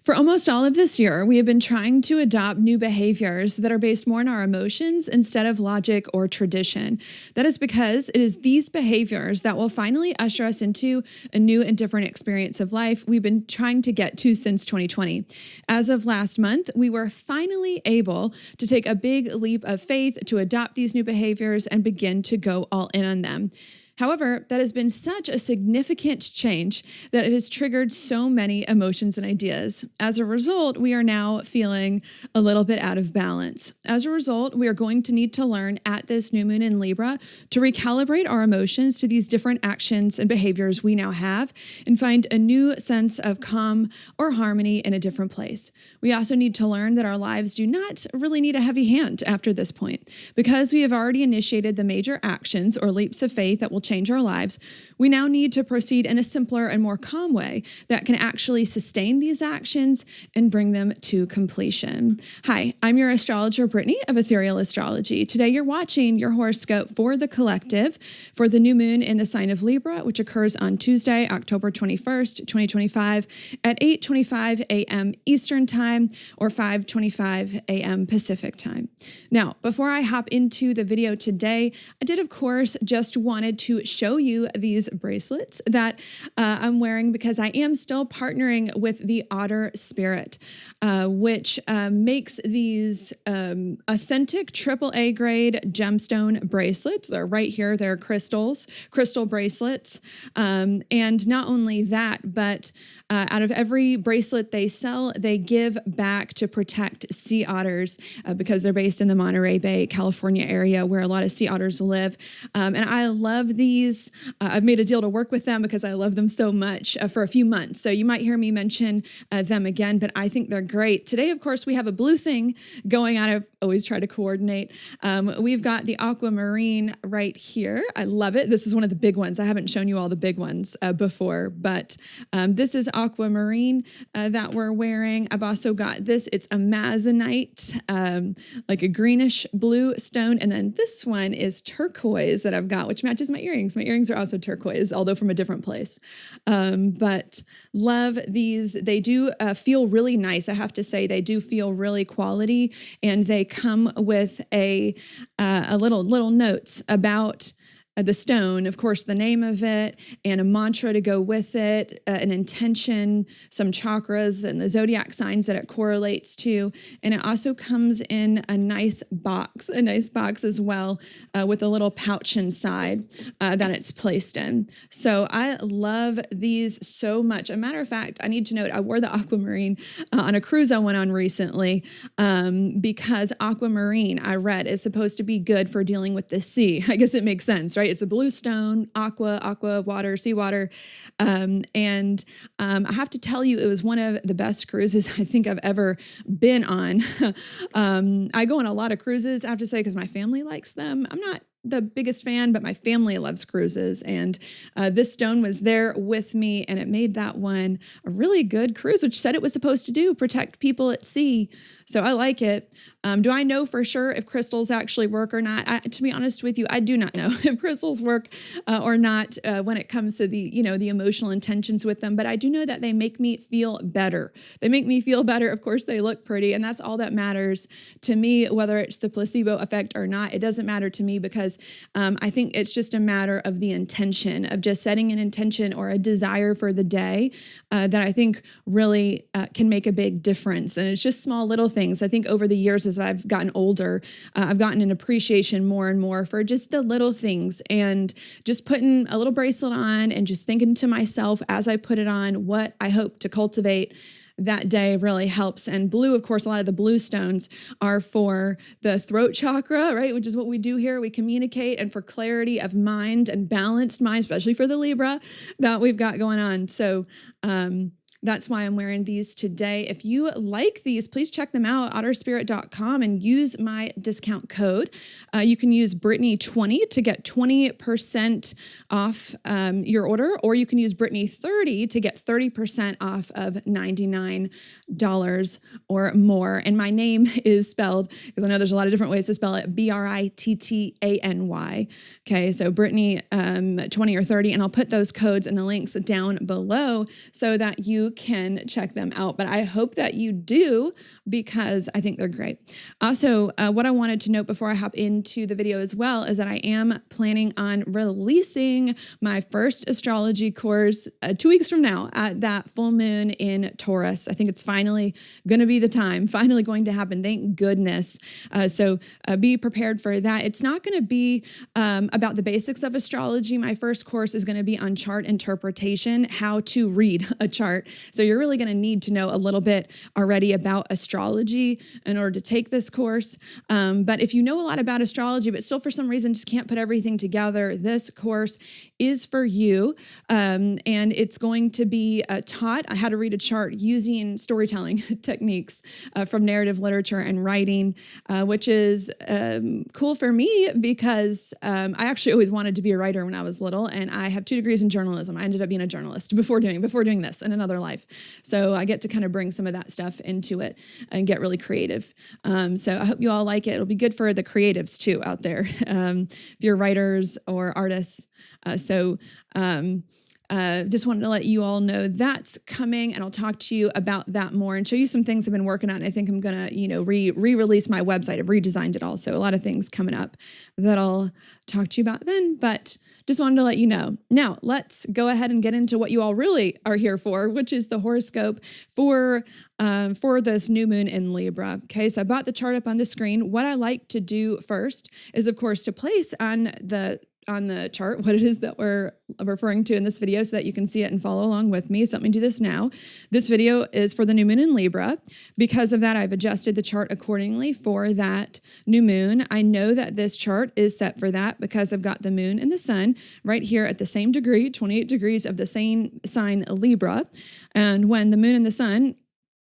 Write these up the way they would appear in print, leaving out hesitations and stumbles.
For almost all of this year, we have been trying to adopt new behaviors that are based more on our emotions instead of logic or tradition. That is because it is these behaviors that will finally usher us into a new and different experience of life we've been trying to get to since 2020. As of last month, we were finally able to take a big leap of faith to adopt these new behaviors and begin to go all in on them. However, that has been such a significant change that it has triggered so many emotions and ideas. As a result, we are now feeling a little bit out of balance. As a result, we are going to need to learn at this new moon in Libra to recalibrate our emotions to these different actions and behaviors we now have and find a new sense of calm or harmony in a different place. We also need to learn that our lives do not really need a heavy hand after this point. Because we have already initiated the major actions or leaps of faith that will change our lives, we now need to proceed in a simpler and more calm way that can actually sustain these actions and bring them to completion. Hi, I'm your astrologer, Brittany of Ethereal Astrology. Today you're watching your horoscope for the collective for the new moon in the sign of Libra, which occurs on Tuesday, October 21st, 2025 at 8:25 a.m. Eastern Time or 5:25 a.m. Pacific Time. Now, before I hop into the video today, I did, of course, just wanted to show you these bracelets that I'm wearing because I am still partnering with the Otter Spirit, which makes these authentic AAA grade gemstone bracelets. They're right here. They're crystal bracelets. And not only that, but out of every bracelet they sell, they give back to protect sea otters because they're based in the Monterey Bay, California area where a lot of sea otters live. And I love these. I've made a deal to work with them because I love them so much for a few months. So you might hear me mention them again, but I think they're great. Today, of course, we have a blue thing going on. I always try to coordinate. We've got the aquamarine right here. I love it. This is one of the big ones. I haven't shown you all the big ones before, but this is aquamarine that we're wearing. I've also got this. It's amazonite, like a greenish blue stone. And then this one is turquoise that I've got, which matches my earrings. My earrings are also turquoise, although from a different place. But love these. They do feel really nice. I have to say they do feel really quality, and they come with a little notes about the stone, of course, the name of it, and a mantra to go with it, an intention, some chakras, and the zodiac signs that it correlates to. And it also comes in a nice box as well, with a little pouch inside that it's placed in. So I love these so much. A matter of fact, I need to note, I wore the aquamarine on a cruise I went on recently because aquamarine, I read, is supposed to be good for dealing with the sea. I guess it makes sense, right? It's a blue stone, aqua, water, seawater. And I have to tell you, it was one of the best cruises I think I've ever been on. I go on a lot of cruises, I have to say, because my family likes them. I'm not the biggest fan, but my family loves cruises. And this stone was there with me, and it made that one a really good cruise, which said it was supposed to do, protect people at sea. So I like it. Do I know for sure if crystals actually work or not? To be honest with you, I do not know if crystals work or not when it comes to the emotional intentions with them. But I do know that they make me feel better. They make me feel better. Of course, they look pretty, and that's all that matters to me, whether it's the placebo effect or not. It doesn't matter to me because I think it's just a matter of the intention, of just setting an intention or a desire for the day that I think really can make a big difference. And it's just small little things. I think over the years, as I've gotten older, I've gotten an appreciation more and more for just the little things, and just putting a little bracelet on and just thinking to myself as I put it on what I hope to cultivate that day really helps. And blue, of course, a lot of the blue stones are for the throat chakra, right? Which is what we do here. We communicate, and for clarity of mind and balanced mind, especially for the Libra that we've got going on. So, that's why I'm wearing these today. If you like these, please check them out, otterspirit.com, and use my discount code. You can use Brittany20 to get 20% off your order, or you can use Brittany30 to get 30% off of $99 or more. And my name is spelled, because I know there's a lot of different ways to spell it, Brittany. Okay, so Brittany 20 or 30, and I'll put those codes and the links down below so that you can check them out. But I hope that you do, because I think they're great. Also, what I wanted to note before I hop into the video as well is that I am planning on releasing my first astrology course 2 weeks from now at that full moon in Taurus. I think it's finally going to be the time, finally going to happen. Thank goodness. So be prepared for that. It's not going to be about the basics of astrology. My first course is going to be on chart interpretation, how to read a chart. So you're really going to need to know a little bit already about astrology in order to take this course. But if you know a lot about astrology, but still for some reason just can't put everything together, this course is for you. And it's going to be taught how to read a chart using storytelling techniques from narrative literature and writing, which is cool for me because I actually always wanted to be a writer when I was little, and I have 2 degrees in journalism. I ended up being a journalist before doing this in another life. So I get to kind of bring some of that stuff into it and get really creative. So I hope you all like it. It'll be good for the creatives too out there, if you're writers or artists. Just wanted to let you all know that's coming, and I'll talk to you about that more and show you some things I've been working on. I think I'm going to, re-release my website. I've redesigned it all. So a lot of things coming up that I'll talk to you about then, but just wanted to let you know. Now, let's go ahead and get into what you all really are here for, which is the horoscope for this new moon in Libra. Okay, so I brought the chart up on the screen. What I like to do first is, of course, to place on the chart what it is that we're referring to in this video so that you can see it and follow along with me. So let me do this now. This video is for the new moon in Libra. Because of that, I've adjusted the chart accordingly for that new moon. I know that this chart is set for that because I've got the moon and the sun right here at the same degree, 28 degrees of the same sign Libra. And when the moon and the sun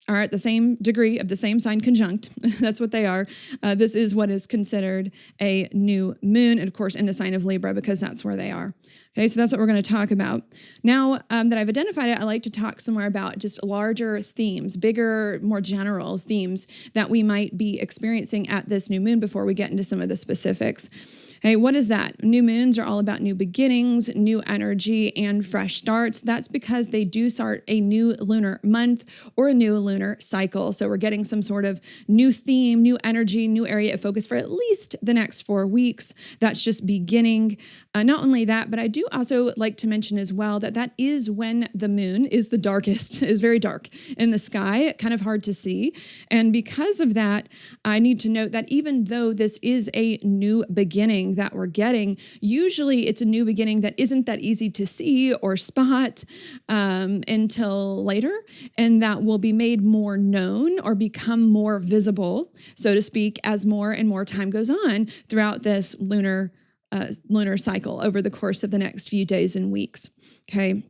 are at the same degree of the same sign conjunct, that's what they are. This is what is considered a new moon, and of course in the sign of Libra, because that's where they are. Okay, so that's what we're going to talk about. Now that I've identified it, I like to talk some more about just larger themes, bigger, more general themes that we might be experiencing at this new moon before we get into some of the specifics. Hey, what is that? New moons are all about new beginnings, new energy, and fresh starts. That's because they do start a new lunar month or a new lunar cycle. So we're getting some sort of new theme, new energy, new area of focus for at least the next 4 weeks. That's just beginning. Not only that, but I do also like to mention as well that that is when the moon is the darkest, is very dark in the sky, kind of hard to see. And because of that, I need to note that even though this is a new beginning that we're getting, usually it's a new beginning that isn't that easy to see or spot until later, and that will be made more known or become more visible, so to speak, as more and more time goes on throughout this lunar cycle over the course of the next few days and weeks. Okay.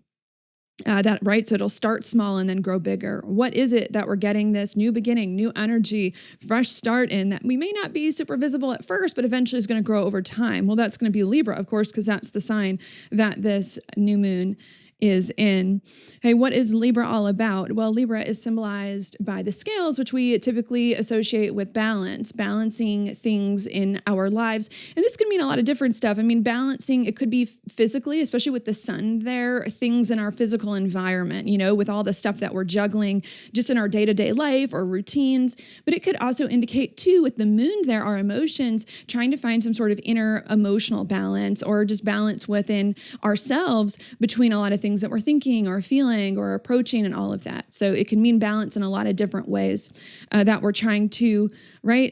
So it'll start small and then grow bigger. What is it that we're getting this new beginning, new energy, fresh start in that we may not be super visible at first, but eventually is going to grow over time? Well, that's going to be Libra, of course, because that's the sign that this new moon is in. Hey, what is Libra all about? Well, Libra is symbolized by the scales, which we typically associate with balance, balancing things in our lives. And this can mean a lot of different stuff. I mean, balancing, it could be physically, especially with the sun there, things in our physical environment, with all the stuff that we're juggling just in our day-to-day life or routines. But it could also indicate too, with the moon there, our emotions, trying to find some sort of inner emotional balance or just balance within ourselves between a lot of things that we're thinking or feeling or approaching and all of that. So it can mean balance in a lot of different ways that we're trying to,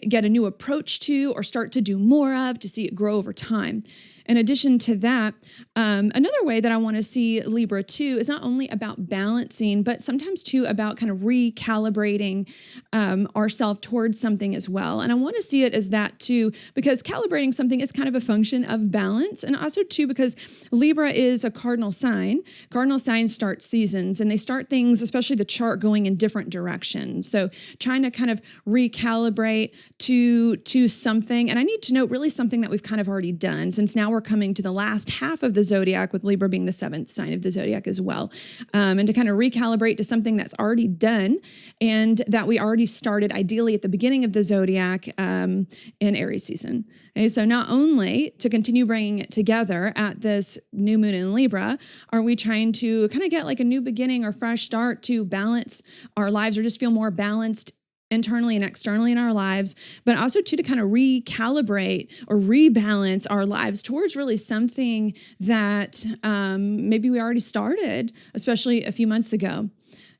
get a new approach to or start to do more of to see it grow over time. In addition to that, another way that I want to see Libra too is not only about balancing, but sometimes too about kind of recalibrating ourselves towards something as well. And I want to see it as that too, because calibrating something is kind of a function of balance. And also too, because Libra is a cardinal sign. Cardinal signs start seasons and they start things, especially the chart, going in different directions. So trying to kind of recalibrate to something. And I need to note really something that we've kind of already done, since now we're we're coming to the last half of the zodiac, with Libra being the 7th sign of the zodiac as well. And to kind of recalibrate to something that's already done and that we already started ideally at the beginning of the zodiac in Aries season. Okay, so not only to continue bringing it together at this new moon in Libra, are we trying to kind of get like a new beginning or fresh start to balance our lives or just feel more balanced internally and externally in our lives, but also to kind of recalibrate or rebalance our lives towards really something that maybe we already started, especially a few months ago.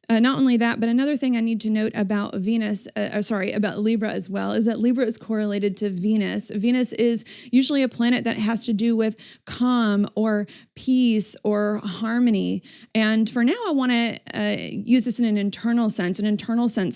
Not only that, but another thing I need to note about about Libra as well, is that Libra is correlated to Venus. Venus is usually a planet that has to do with calm or peace or harmony. And for now, I want to use this in an internal sense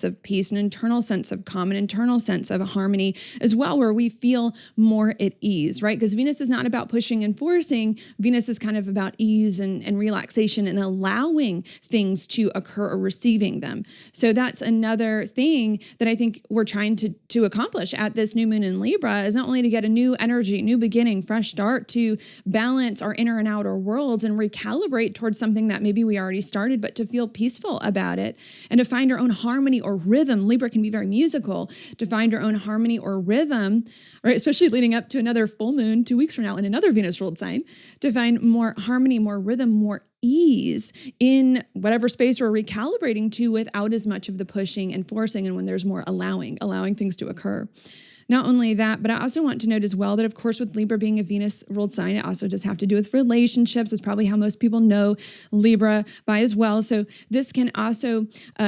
of peace, an internal sense of calm, an internal sense of harmony as well, where we feel more at ease, right? Because Venus is not about pushing and forcing. Venus is kind of about ease and relaxation and allowing things to occur or receiving them. So that's another thing that I think we're trying to accomplish at this new moon in Libra, is not only to get a new energy, new beginning, fresh start, to balance our inner and outer worlds and recalibrate towards something that maybe we already started, but to feel peaceful about it and to find our own harmony or rhythm. Libra can be very musical, to find our own harmony or rhythm, right? Especially leading up to another full moon 2 weeks from now in another Venus ruled sign, to find more harmony, more rhythm, more ease in whatever space we're recalibrating to, without as much of the pushing and forcing, and when there's more allowing things to occur. Not only that, but I also want to note as well that, of course, with Libra being a Venus ruled sign, it also does have to do with relationships. It's probably how most people know Libra by as well. So this can also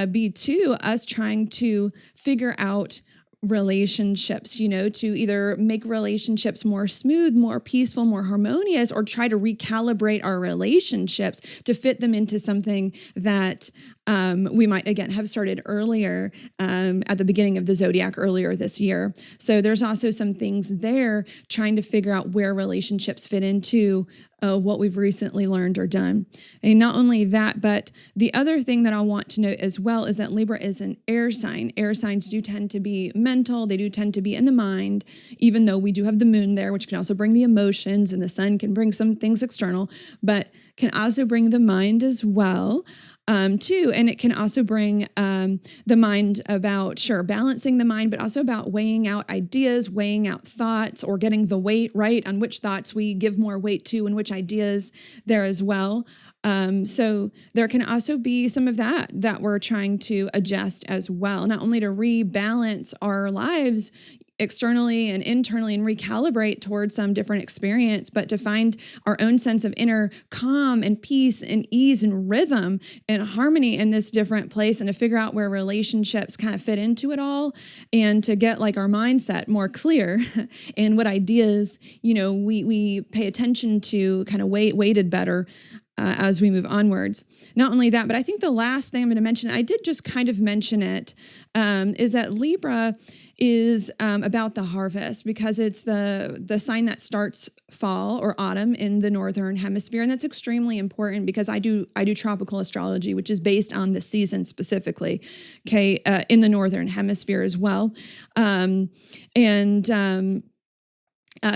be too us trying to figure out relationships, to either make relationships more smooth, more peaceful, more harmonious, or try to recalibrate our relationships to fit them into something that we might, again, have started earlier at the beginning of the zodiac earlier this year. So there's also some things there trying to figure out where relationships fit into what we've recently learned or done. And not only that, but the other thing that I want to note as well is that Libra is an air sign. Air signs do tend to be mental. They do tend to be in the mind, even though we do have the moon there, which can also bring the emotions, and the sun can bring some things external, but can also bring the mind as well. Too. And it can also bring the mind about, balancing the mind, but also about weighing out ideas, weighing out thoughts, or getting the weight right on which thoughts we give more weight to and which ideas there as well. So there can also be some of that we're trying to adjust as well, not only to rebalance our lives externally and internally and recalibrate towards some different experience, but to find our own sense of inner calm and peace and ease and rhythm and harmony in this different place, and to figure out where relationships kind of fit into it all, and to get like our mindset more clear and what ideas, we pay attention to, kind of weighted better as we move onwards. Not only that, but I think the last thing I'm going to mention, I did just kind of mention it, is that Libra is about the harvest, because it's the sign that starts fall or autumn in the northern hemisphere, and that's extremely important because I do tropical astrology, which is based on the season specifically, in the northern hemisphere as well,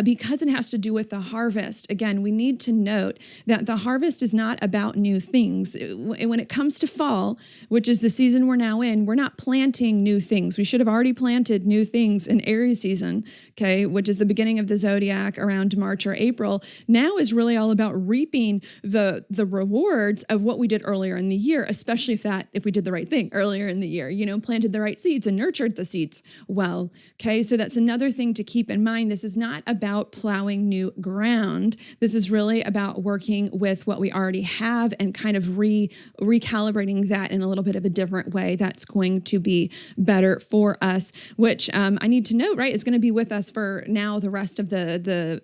because it has to do with the harvest. Again, we need to note that the harvest is not about new things. When it comes to fall, which is the season we're now in, we're not planting new things. We should have already planted new things in Aries season, which is the beginning of the zodiac around March or April. Now is really all about reaping the rewards of what we did earlier in the year, especially if we did the right thing earlier in the year, planted the right seeds and nurtured the seeds well. So that's another thing to keep in mind. This is not about plowing new ground. This is really about working with what we already have and kind of recalibrating that in a little bit of a different way that's going to be better for us, which I need to note, right, is going to be with us for now the rest of the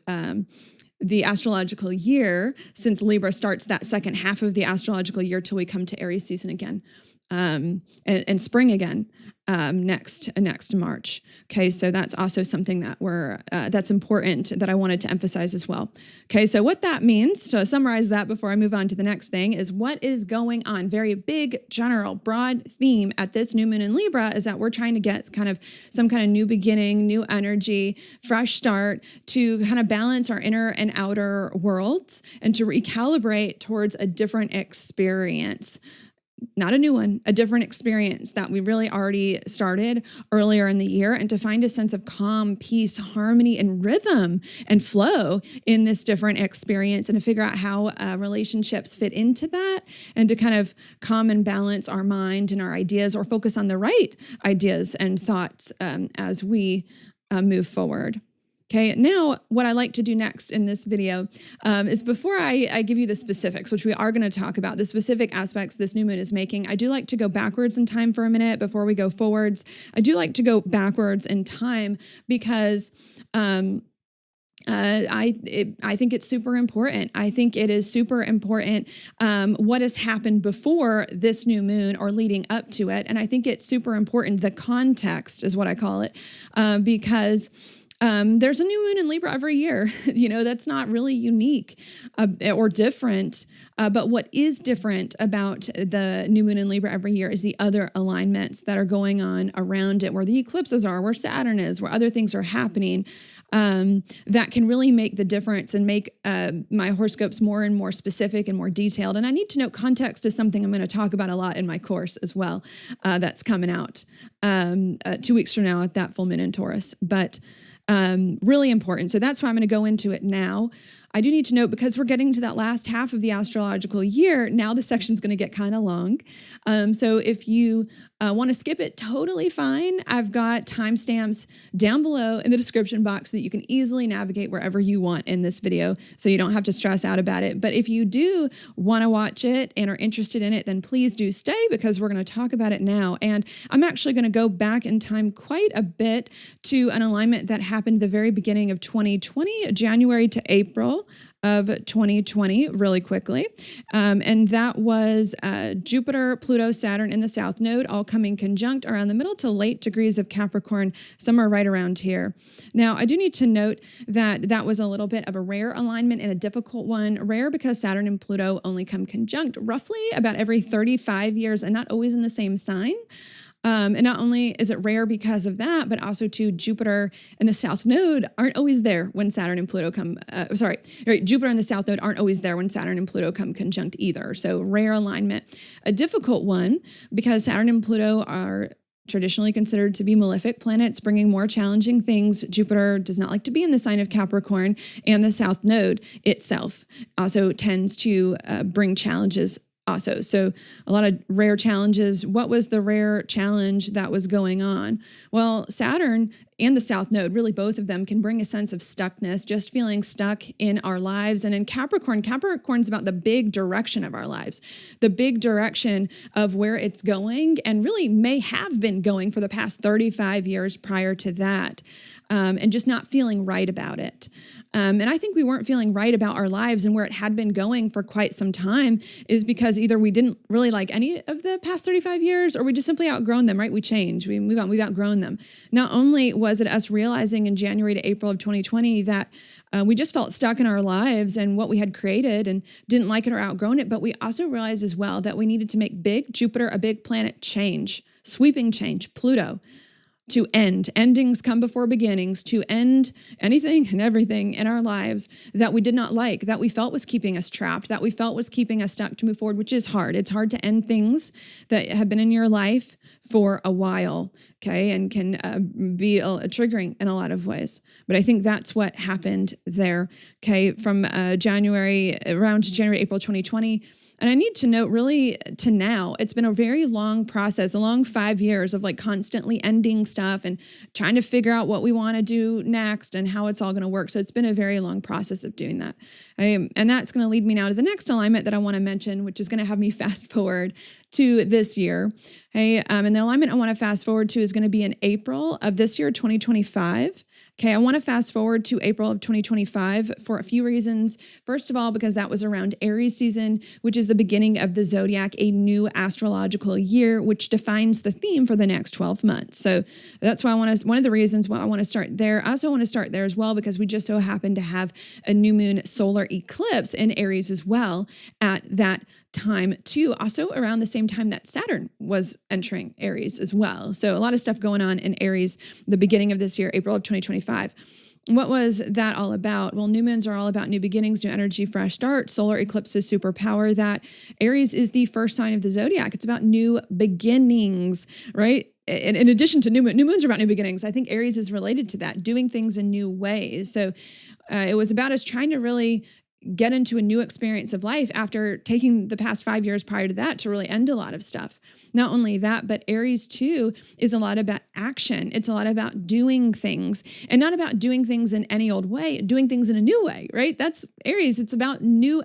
astrological year, since Libra starts that second half of the astrological year till we come to Aries season again. And spring again. next March. Okay, so that's also something that that's important that I wanted to emphasize as well. Okay, so what that means, to summarize that before I move on to the next thing, is what is going on. Very big, general, broad theme at this new moon in Libra is that we're trying to get some kind of new beginning, new energy, fresh start to kind of balance our inner and outer worlds and to recalibrate towards a different experience. Not a new one, a different experience that we really already started earlier in the year, and to find a sense of calm, peace, harmony, and rhythm and flow in this different experience, and to figure out how relationships fit into that, and to kind of calm and balance our mind and our ideas, or focus on the right ideas and thoughts as we move forward. Okay, now what I like to do next in this video is, before I give you the specifics, which we are going to talk about, the specific aspects this new moon is making, I do like to go backwards in time for a minute before we go forwards. I do like to go backwards in time because I think it's super important. I think it is super important what has happened before this new moon or leading up to it. And I think it's super important, the context is what I call it, because there's a new moon in Libra every year. That's not really unique or different. But what is different about the new moon in Libra every year is the other alignments that are going on around it, where the eclipses are, where Saturn is, where other things are happening that can really make the difference and make my horoscopes more and more specific and more detailed. And I need to note, context is something I'm going to talk about a lot in my course as well. That's coming out 2 weeks from now at that full moon in Taurus. But really important. So that's why I'm going to go into it now. I do need to note, because we're getting to that last half of the astrological year, now the section's going to get kind of long. So if you want to skip it, totally fine. I've got timestamps down below in the description box so that you can easily navigate wherever you want in this video, so you don't have to stress out about it. But if you do want to watch it and are interested in it, then please do stay, because we're going to talk about it now. And I'm actually going to go back in time quite a bit to an alignment that happened the very beginning of 2020, January to April of 2020, really quickly. And that was Jupiter, Pluto, Saturn in the South Node, all coming conjunct around the middle to late degrees of Capricorn, somewhere right around here. Now, I do need to note that that was a little bit of a rare alignment and a difficult one. Rare because Saturn and Pluto only come conjunct roughly about every 35 years and not always in the same sign. And not only is it rare because of that, but also too, Jupiter and the South Node aren't always there when Saturn and Pluto come, Jupiter and the South Node aren't always there when Saturn and Pluto come conjunct either. So rare alignment, a difficult one, because Saturn and Pluto are traditionally considered to be malefic planets, bringing more challenging things. Jupiter does not like to be in the sign of Capricorn, and the South Node itself also tends to bring challenges also. So a lot of rare challenges. What was the rare challenge that was going on? Well, Saturn and the South Node, really both of them, can bring a sense of stuckness, just feeling stuck in our lives. And in Capricorn's about the big direction of our lives, the big direction of where it's going, and really may have been going for the past 35 years prior to that, and just not feeling right about it. And I think we weren't feeling right about our lives and where it had been going for quite some time is because either we didn't really like any of the past 35 years, or we just simply outgrown them, right? We change, we move on, we've outgrown them. Not only was it us realizing in January to April of 2020 that we just felt stuck in our lives and what we had created and didn't like it or outgrown it, but we also realized as well that we needed to make Jupiter, a big planet, change, sweeping change, Pluto, to end. Endings come before beginnings, to end anything and everything in our lives that we did not like, that we felt was keeping us trapped, that we felt was keeping us stuck, to move forward, which is hard. It's hard to end things that have been in your life for a while, okay, and can be triggering in a lot of ways. But I think that's what happened there, okay, from around January, April 2020. And I need to note, really, to now, it's been a very long process, a long 5 years of like constantly ending stuff and trying to figure out what we want to do next and how it's all going to work. So it's been a very long process of doing that. And that's going to lead me now to the next alignment that I want to mention, which is going to have me fast forward to this year. Okay, and the alignment I want to fast forward to is going to be in April of this year, 2025. Okay, I want to fast forward to April of 2025 for a few reasons. First of all, because that was around Aries season, which is the beginning of the zodiac, a new astrological year, which defines the theme for the next 12 months. So that's why one of the reasons why I want to start there. I also want to start there as well because we just so happen to have a new moon solar eclipse in Aries as well at that time too. Also around the same time that Saturn was entering Aries as well. So a lot of stuff going on in Aries, the beginning of this year, April of 2025. What was that all about? Well, new moons are all about new beginnings, new energy, fresh start. Solar eclipses superpower that. Aries is the first sign of the zodiac. It's about new beginnings, right? In addition to new moons are about new beginnings. I think Aries is related to that, doing things in new ways. So it was about us trying to really get into a new experience of life after taking the past 5 years prior to that to really end a lot of stuff. Not only that, but Aries too is a lot about action. It's a lot about doing things and not about doing things in any old way, doing things in a new way, right? That's Aries. It's about new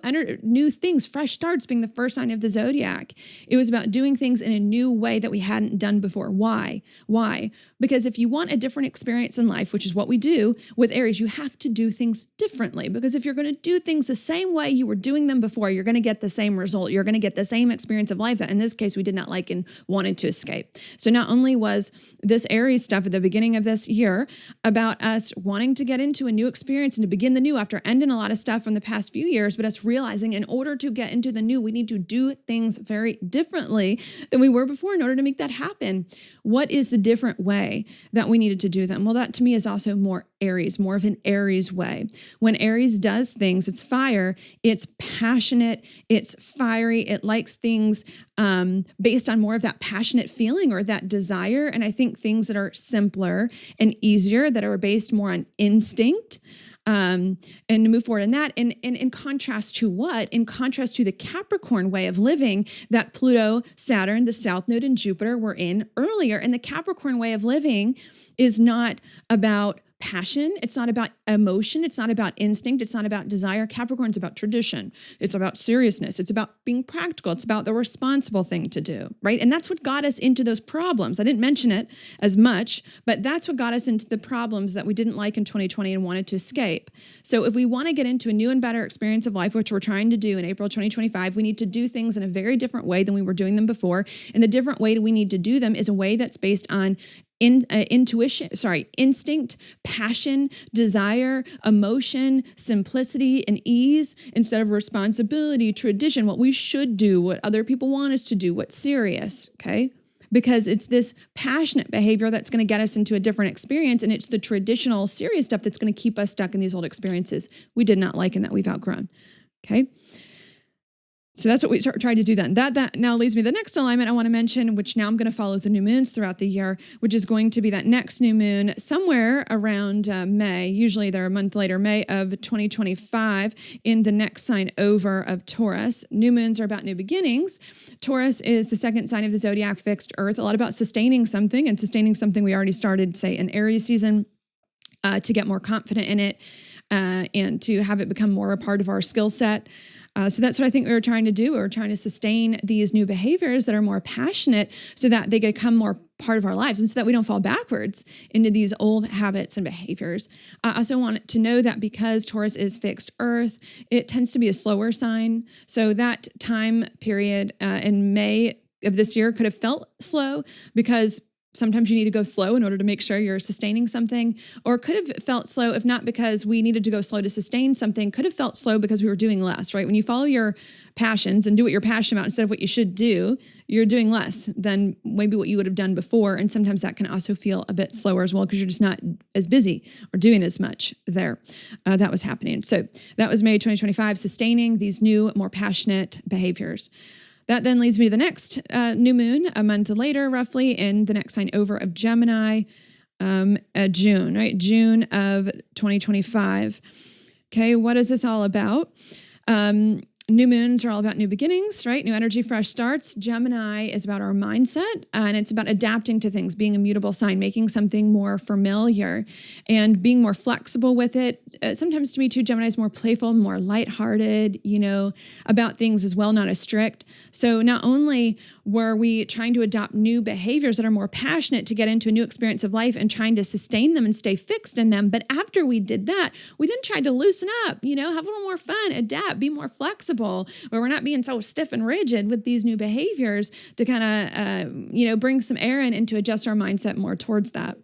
things, fresh starts being the first sign of the zodiac. It was about doing things in a new way that we hadn't done before. Why? Because if you want a different experience in life, which is what we do with Aries, you have to do things differently. Because if you're going to do things the same way you were doing them before, you're going to get the same result. You're going to get the same experience of life that in this case we did not like and wanted to escape. So not only was this Aries stuff at the beginning of this year about us wanting to get into a new experience and to begin the new after ending a lot of stuff from the past few years, but us realizing in order to get into the new, we need to do things very differently than we were before in order to make that happen. What is the different way that we needed to do them? Well, that to me is also more Aries, more of an Aries way. When Aries does things, it's fire, it's passionate, it's fiery, it likes things based on more of that passionate feeling or that desire. And I think things that are simpler and easier, that are based more on instinct, and move forward in that. And in contrast to what? In contrast to the Capricorn way of living that Pluto, Saturn, the South Node, and Jupiter were in earlier. And the Capricorn way of living is not about passion. It's not about emotion. It's not about instinct. It's not about desire. Capricorn's about tradition. It's about seriousness. It's about being practical. It's about the responsible thing to do, right? And that's what got us into those problems. I didn't mention it as much, but that's what got us into the problems that we didn't like in 2020 and wanted to escape. So if we want to get into a new and better experience of life, which we're trying to do in April 2025, we need to do things in a very different way than we were doing them before. And the different way we need to do them is a way that's based on instinct, passion, desire, emotion, simplicity, and ease instead of responsibility, tradition, what we should do, what other people want us to do, what's serious, okay? Because it's this passionate behavior that's going to get us into a different experience, and it's the traditional serious stuff that's going to keep us stuck in these old experiences we did not like and that we've outgrown, okay? So that's what we tried to do then. That now leads me to the next alignment I want to mention, which now I'm going to follow the new moons throughout the year, which is going to be that next new moon somewhere around May. Usually they're a month later, May of 2025, in the next sign over of Taurus. New moons are about new beginnings. Taurus is the second sign of the zodiac, fixed earth, a lot about sustaining something and sustaining something we already started, say, in Aries season, to get more confident in it and to have it become more a part of our skill set. So that's what I think we were trying to do. We were trying to sustain these new behaviors that are more passionate so that they become more part of our lives and so that we don't fall backwards into these old habits and behaviors. I also want to know that because Taurus is fixed earth, it tends to be a slower sign. So that time period in May of this year could have felt slow because sometimes you need to go slow in order to make sure you're sustaining something, or could have felt slow if not because we needed to go slow to sustain something, could have felt slow because we were doing less, right? When you follow your passions and do what you're passionate about instead of what you should do, you're doing less than maybe what you would have done before. And sometimes that can also feel a bit slower as well because you're just not as busy or doing as much there. That was happening. So that was May 2025, sustaining these new, more passionate behaviors. That then leads me to the next new moon, a month later, roughly, in the next sign over of Gemini, June, right? June of 2025. Okay, what is this all about? New moons are all about new beginnings, right? New energy, fresh starts. Gemini is about our mindset, and it's about adapting to things, being a mutable sign, making something more familiar and being more flexible with it. Sometimes to me too, Gemini is more playful, more lighthearted, about things as well, not as strict. So not only were we trying to adopt new behaviors that are more passionate to get into a new experience of life and trying to sustain them and stay fixed in them, but after we did that, we then tried to loosen up, have a little more fun, adapt, be more flexible, where we're not being so stiff and rigid with these new behaviors to kind of, bring some air in and to adjust our mindset more towards that.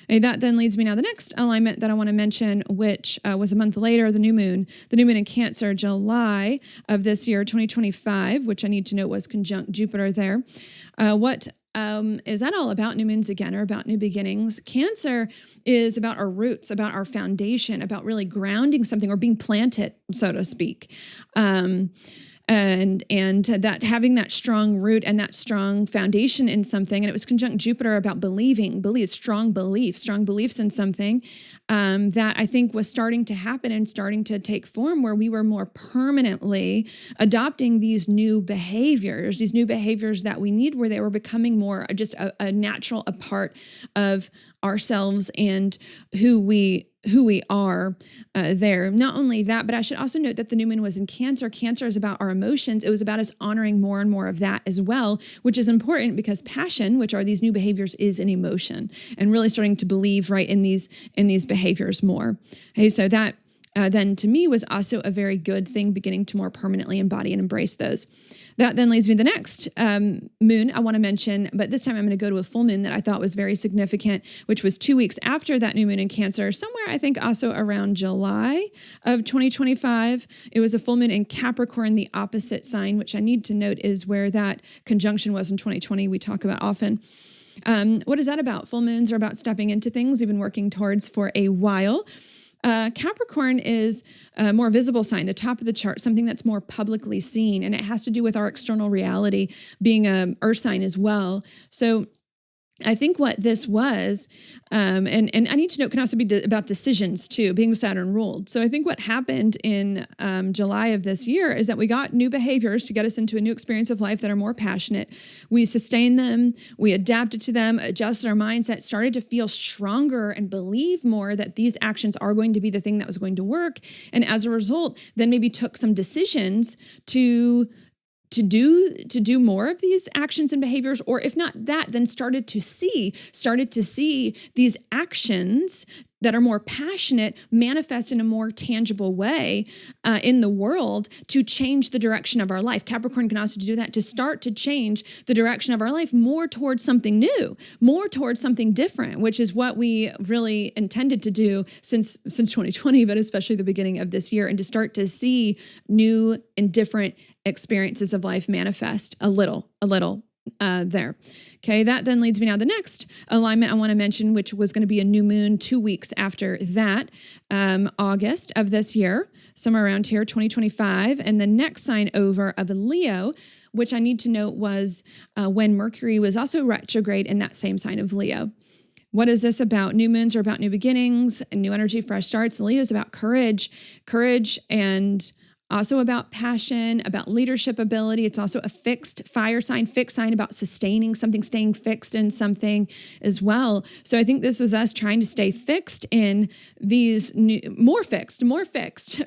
And that then leads me now to the next alignment that I want to mention, which was a month later, the new moon in Cancer, July of this year, 2025, which I need to note was conjunct Jupiter there. What is that all about? New moons again are about new beginnings. Cancer is about our roots, about our foundation, about really grounding something or being planted, so to speak. And that having that strong root and that strong foundation in something, and it was conjunct Jupiter about strong beliefs in something, that I think was starting to happen and starting to take form, where we were more permanently adopting these new behaviors that we need, where they were becoming more just a natural a part of ourselves and who we are there. Not only that, but I should also note that the new moon was in Cancer. Cancer is about our emotions. It was about us honoring more and more of that as well, which is important because passion, which are these new behaviors, is an emotion, and really starting to believe right in these behaviors more. Okay, so that then to me was also a very good thing, beginning to more permanently embody and embrace those. That then leads me to the next moon I want to mention, but this time I'm going to go to a full moon that I thought was very significant, which was 2 weeks after that new moon in Cancer, somewhere I think also around July of 2025. It was a full moon in Capricorn, the opposite sign, which I need to note is where that conjunction was in 2020 we talk about often. What is that about? Full moons are about stepping into things we've been working towards for a while. Capricorn is a more visible sign, the top of the chart, something that's more publicly seen, and it has to do with our external reality, being an earth sign as well. So I think what this was, and I need to note, can also be about decisions too, being Saturn ruled. So I think what happened in July of this year is that we got new behaviors to get us into a new experience of life that are more passionate. We sustained them, we adapted to them, adjusted our mindset, started to feel stronger and believe more that these actions are going to be the thing that was going to work. And as a result, then maybe took some decisions to do more of these actions and behaviors, or if not that, then started to see these actions that are more passionate manifest in a more tangible way in the world to change the direction of our life. Capricorn can also do that, to start to change the direction of our life more towards something new, more towards something different, which is what we really intended to do since 2020, but especially the beginning of this year, and to start to see new and different experiences of life manifest a little there. Okay, that then leads me now to the next alignment I want to mention, which was going to be a new moon 2 weeks after that, August of this year, somewhere around here, 2025. And the next sign over of Leo, which I need to note was when Mercury was also retrograde in that same sign of Leo. What is this about? New moons are about new beginnings and new energy, fresh starts. Leo is about courage and also about passion, about leadership ability. It's also a fixed sign about sustaining something, staying fixed in something as well. So I think this was us trying to stay fixed in these more fixed,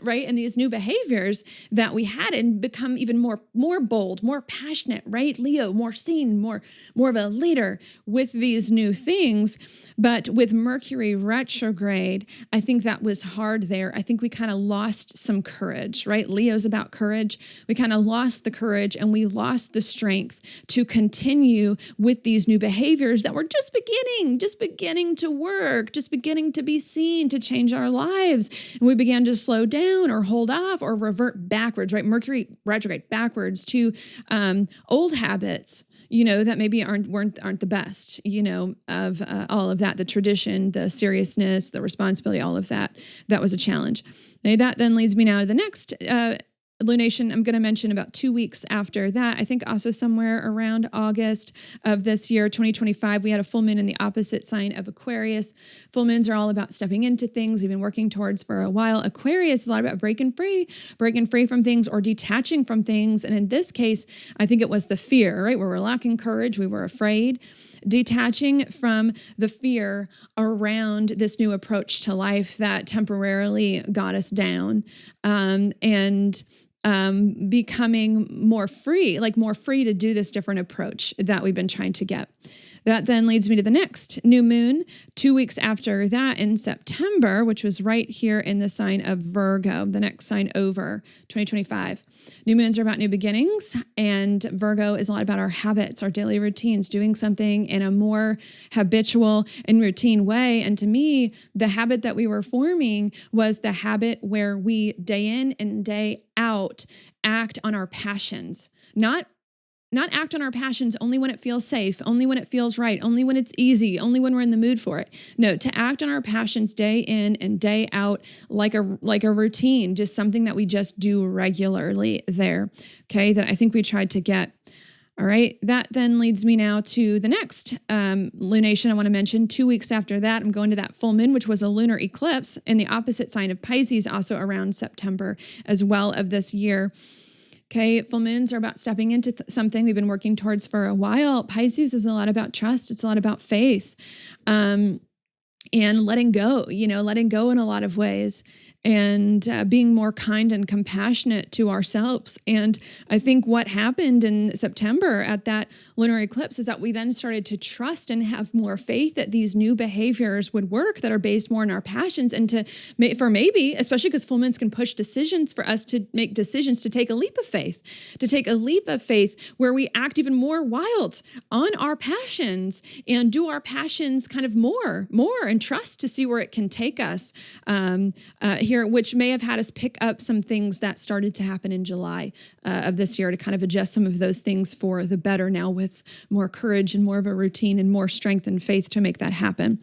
right? And these new behaviors that we had, and become even more bold, more passionate, right? Leo, more seen, more of a leader with these new things. But with Mercury retrograde, I think that was hard there. I think we kind of lost some courage, right? Leo's about courage. We kind of lost the courage and we lost the strength to continue with these new behaviors that were just beginning to work, just beginning to be seen, to change our lives. And we began to slow down or hold off or revert backwards, right? Mercury retrograde backwards to old habits, that maybe aren't the best, of all of that, the tradition, the seriousness, the responsibility, all of that. That was a challenge. That then leads me now to the next lunation, I'm going to mention about 2 weeks after that. I think also somewhere around August of this year, 2025, we had a full moon in the opposite sign of Aquarius. Full moons are all about stepping into things we've been working towards for a while. Aquarius is a lot about breaking free from things or detaching from things. And in this case, I think it was the fear, right? Where we're lacking courage, we were afraid. Detaching from the fear around this new approach to life that temporarily got us down, and becoming more free to do this different approach that we've been trying to get. That then leads me to the next new moon, 2 weeks after that in September, which was right here in the sign of Virgo, the next sign over, 2025. New moons are about new beginnings, and Virgo is a lot about our habits, our daily routines, doing something in a more habitual and routine way. And to me, the habit that we were forming was the habit where we day in and day out act on our passions, not act on our passions only when it feels safe, only when it feels right, only when it's easy, only when we're in the mood for it. No, to act on our passions day in and day out like a routine, just something that we just do regularly there, okay, that I think we tried to get. All right, that then leads me now to the next lunation I want to mention. 2 weeks after that, I'm going to that full moon, which was a lunar eclipse in the opposite sign of Pisces, also around September as well of this year. Okay, full moons are about stepping into something we've been working towards for a while. Pisces is a lot about trust. It's a lot about faith, and letting go, letting go in a lot of ways, and being more kind and compassionate to ourselves. And I think what happened in September at that lunar eclipse is that we then started to trust and have more faith that these new behaviors would work that are based more on our passions, and maybe, especially because full moons can push decisions for us to make decisions, to take a leap of faith where we act even more wild on our passions and do our passions kind of more and trust to see where it can take us here, which may have had us pick up some things that started to happen in July of this year to kind of adjust some of those things for the better now with more courage and more of a routine and more strength and faith to make that happen.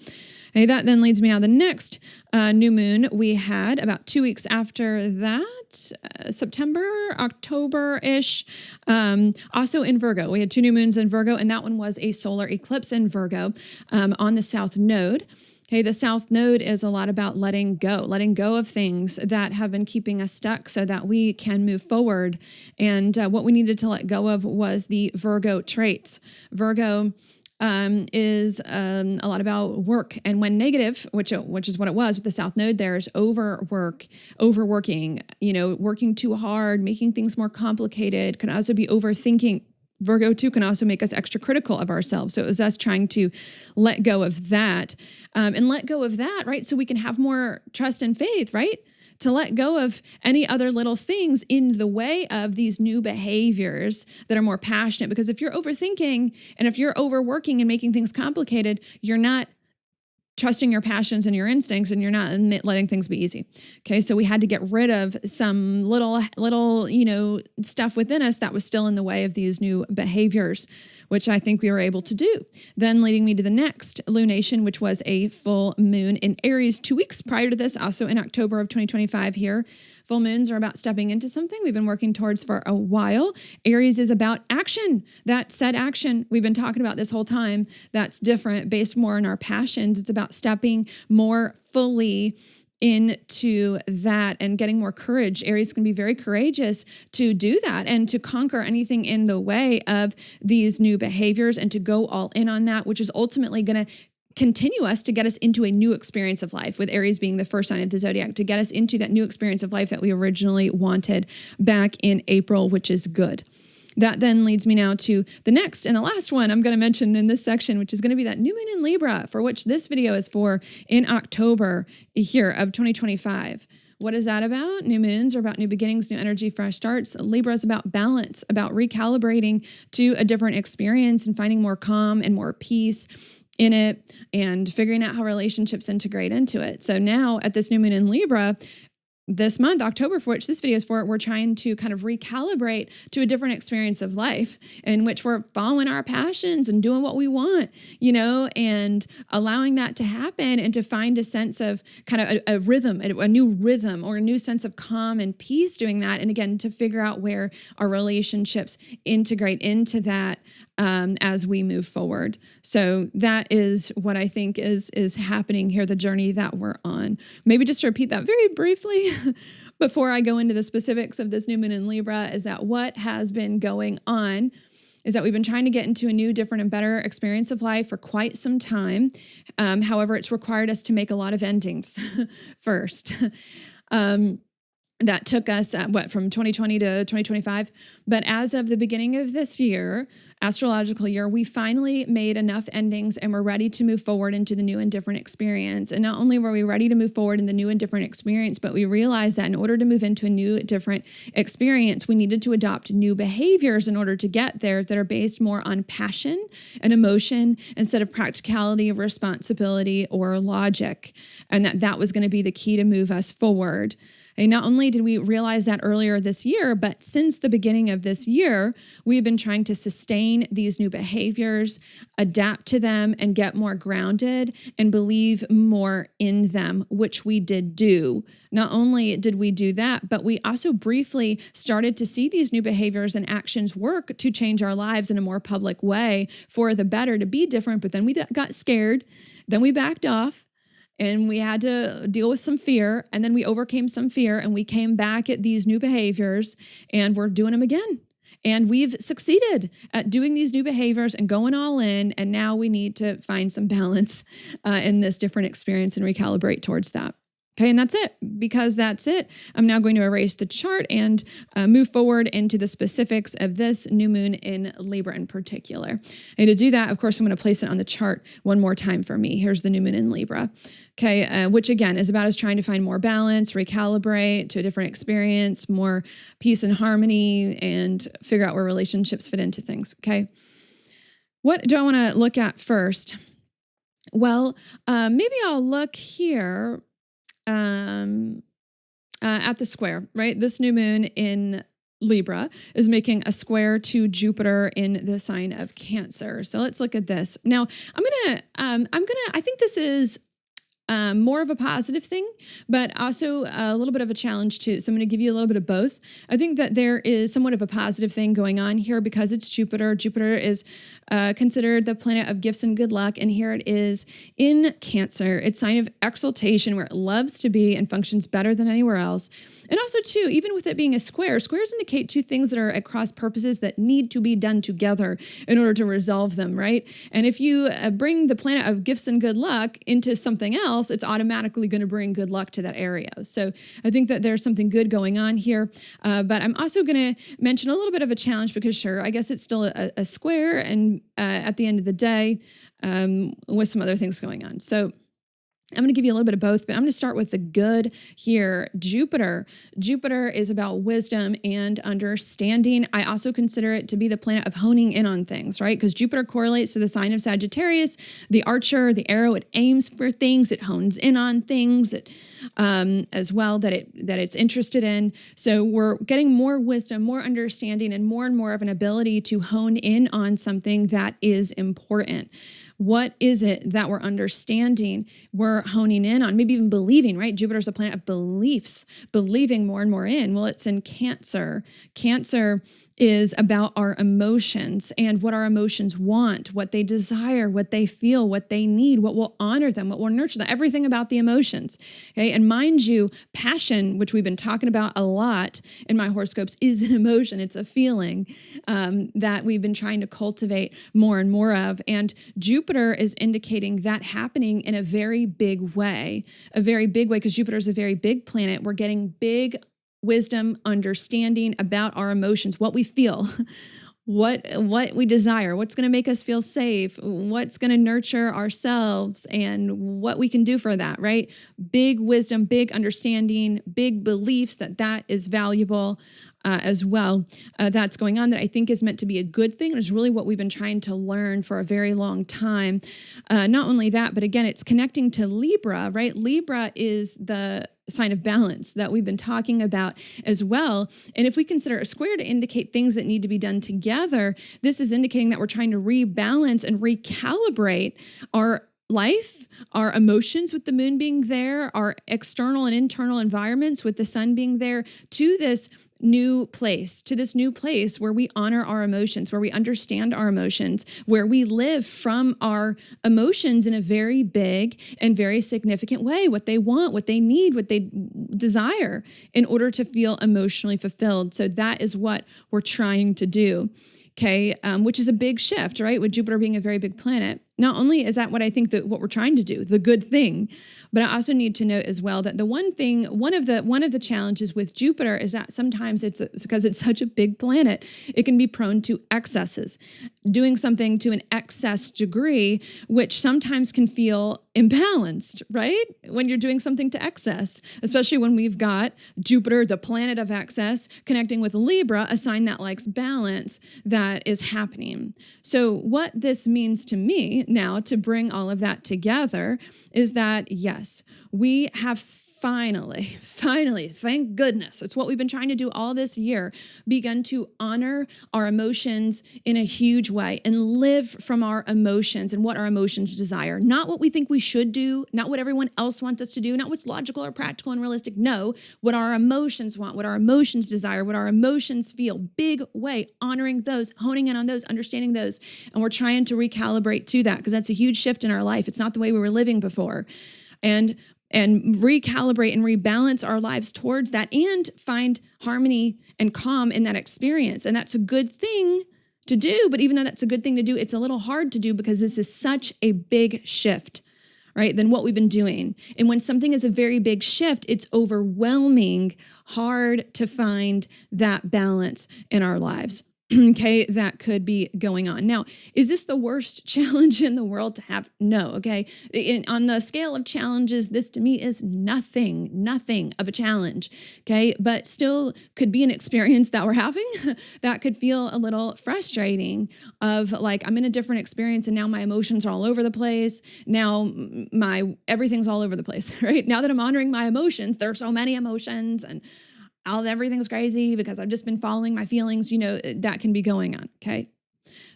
Okay, that then leads me now to the next new moon we had about 2 weeks after that, September, October-ish, also in Virgo. We had 2 new moons in Virgo, and that one was a solar eclipse in Virgo on the South Node. Okay, the South Node is a lot about letting go of things that have been keeping us stuck so that we can move forward. And what we needed to let go of was the Virgo traits. Virgo is a lot about work, and when negative, which is what it was with the South Node, there's overworking, working too hard, making things more complicated, could also be overthinking. Virgo too can also make us extra critical of ourselves. So it was us trying to let go of that, right? So we can have more trust and faith, right? To let go of any other little things in the way of these new behaviors that are more passionate. Because if you're overthinking and if you're overworking and making things complicated, you're not trusting your passions and your instincts, and you're not letting things be easy. Okay, so we had to get rid of some little, stuff within us that was still in the way of these new behaviors, which I think we were able to do. Then leading me to the next lunation, which was a full moon in Aries 2 weeks prior to this, also in October of 2025 here. Full moons are about stepping into something we've been working towards for a while. Aries is about action, that said action we've been talking about this whole time that's different, based more on our passions. It's about stepping more fully into that and getting more courage. Aries can be very courageous to do that and to conquer anything in the way of these new behaviors and to go all in on that, which is ultimately going to continue us to get us into a new experience of life, with Aries being the first sign of the zodiac, to get us into that new experience of life that we originally wanted back in April, which is good. That then leads me now to the next and the last one I'm going to mention in this section, which is going to be that new moon in Libra, for which this video is for, in October here of 2025. What is that about? New moons are about new beginnings, new energy, fresh starts. Libra is about balance, about recalibrating to a different experience and finding more calm and more peace in it and figuring out how relationships integrate into it. So now at this new moon in Libra, this month, October, for which this video is for, we're trying to kind of recalibrate to a different experience of life in which we're following our passions and doing what we want, and allowing that to happen and to find a sense of kind of a rhythm, a new rhythm or a new sense of calm and peace doing that. And again, to figure out where our relationships integrate into that as we move forward. So that is what I think is happening here, the journey that we're on. Maybe just to repeat that very briefly before I go into the specifics of this new moon in Libra, is that what has been going on is that we've been trying to get into a new, different, and better experience of life for quite some time. However, it's required us to make a lot of endings first. That took us, from 2020 to 2025. But as of the beginning of this year, astrological year, we finally made enough endings and we're ready to move forward into the new and different experience. And not only were we ready to move forward in the new and different experience, but we realized that in order to move into a new, different experience, we needed to adopt new behaviors in order to get there that are based more on passion and emotion instead of practicality, responsibility, or logic. And that was going to be the key to move us forward. And not only did we realize that earlier this year, but since the beginning of this year, we've been trying to sustain these new behaviors, adapt to them, and get more grounded and believe more in them, which we did do. Not only did we do that, but we also briefly started to see these new behaviors and actions work to change our lives in a more public way for the better, to be different. But then we got scared, then we backed off. And we had to deal with some fear, and then we overcame some fear, and we came back at these new behaviors, and we're doing them again. And we've succeeded at doing these new behaviors and going all in, and now we need to find some balance in this different experience and recalibrate towards that. Okay, and that's it. Because that's it, I'm now going to erase the chart and move forward into the specifics of this new moon in Libra in particular. And to do that, of course, I'm going to place it on the chart one more time for me. Here's the new moon in Libra. Okay, which again is about us trying to find more balance, recalibrate to a different experience, more peace and harmony, and figure out where relationships fit into things. Okay, what do I want to look at first? Well, maybe I'll look here at the square, right? This new moon in Libra is making a square to Jupiter in the sign of Cancer. So let's look at this. Now, I think this is more of a positive thing, but also a little bit of a challenge too. So I'm going to give you a little bit of both. I think that there is somewhat of a positive thing going on here because it's Jupiter. Jupiter is considered the planet of gifts and good luck. And here it is in Cancer. It's a sign of exaltation where it loves to be and functions better than anywhere else. And also too, even with it being a square, squares indicate two things that are at cross purposes that need to be done together in order to resolve them, right? And if you bring the planet of gifts and good luck into something else, it's automatically going to bring good luck to that area. So I think that there's something good going on here. But I'm also going to mention a little bit of a challenge because sure, I guess it's still a square and at the end of the day, with some other things going on. So I'm going to give you a little bit of both, but I'm going to start with the good here. Jupiter. Jupiter is about wisdom and understanding. I also consider it to be the planet of honing in on things, right? Because Jupiter correlates to the sign of Sagittarius, the archer, the arrow. It aims for things. It hones in on things as well that it's interested in. So we're getting more wisdom, more understanding, and more of an ability to hone in on something that is important. What is it that we're understanding, we're honing in on, maybe even believing, right? Jupiter's a planet of beliefs, believing more and more in. Well, it's in Cancer. Cancer is about our emotions and what our emotions want, what they desire, what they feel, what they need, what will honor them, what will nurture them, everything about the emotions. Okay. And mind you, passion, which we've been talking about a lot in my horoscopes, is an emotion. It's a feeling that we've been trying to cultivate more and more of. And Jupiter is indicating that happening in a very big way, because Jupiter is a very big planet. We're getting big wisdom, understanding about our emotions, what we feel, what we desire, what's going to make us feel safe, what's going to nurture ourselves, and what we can do for that, right? Big wisdom, big understanding, big beliefs that is valuable. as well that's going on that I think is meant to be a good thing. And is really what we've been trying to learn for a very long time. Not only that, but again, it's connecting to Libra, right? Libra is the sign of balance that we've been talking about as well. And if we consider a square to indicate things that need to be done together, this is indicating that we're trying to rebalance and recalibrate our life, our emotions with the moon being there, our external and internal environments with the sun being there to this new place, where we honor our emotions, where we understand our emotions, where we live from our emotions in a very big and very significant way, what they want, what they need, what they desire in order to feel emotionally fulfilled. So that is what we're trying to do. Okay, which is a big shift, right? With Jupiter being a very big planet. Not only is that what I think that what we're trying to do, the good thing, but I also need to note as well that one of the challenges with Jupiter is that sometimes it's because it's such a big planet, it can be prone to excesses, doing something to an excess degree, which sometimes can feel imbalanced, right? When you're doing something to excess, especially when we've got Jupiter, the planet of excess, connecting with Libra, a sign that likes balance, that is happening. So what this means to me now, to bring all of that together, is that yes, we have finally, thank goodness, it's what we've been trying to do all this year, begun to honor our emotions in a huge way and live from our emotions and what our emotions desire. Not what we think we should do, not what everyone else wants us to do, not what's logical or practical and realistic. No, what our emotions want, what our emotions desire, what our emotions feel. Big way, honoring those, honing in on those, understanding those. And we're trying to recalibrate to that because that's a huge shift in our life. It's not the way we were living before. And recalibrate and rebalance our lives towards that and find harmony and calm in that experience. And that's a good thing to do. But even though that's a good thing to do, it's a little hard to do because this is such a big shift, right, than what we've been doing. And when something is a very big shift, it's overwhelming, hard to find that balance in our lives. Okay, that could be going on. Now, is this the worst challenge in the world to have? No, okay. On the scale of challenges, this to me is nothing of a challenge, okay? But still could be an experience that we're having that could feel a little frustrating of like, I'm in a different experience and now my emotions are all over the place. Now everything's all over the place, right? Now that I'm honoring my emotions, there are so many emotions and everything's crazy because I've just been following my feelings, that can be going on, okay?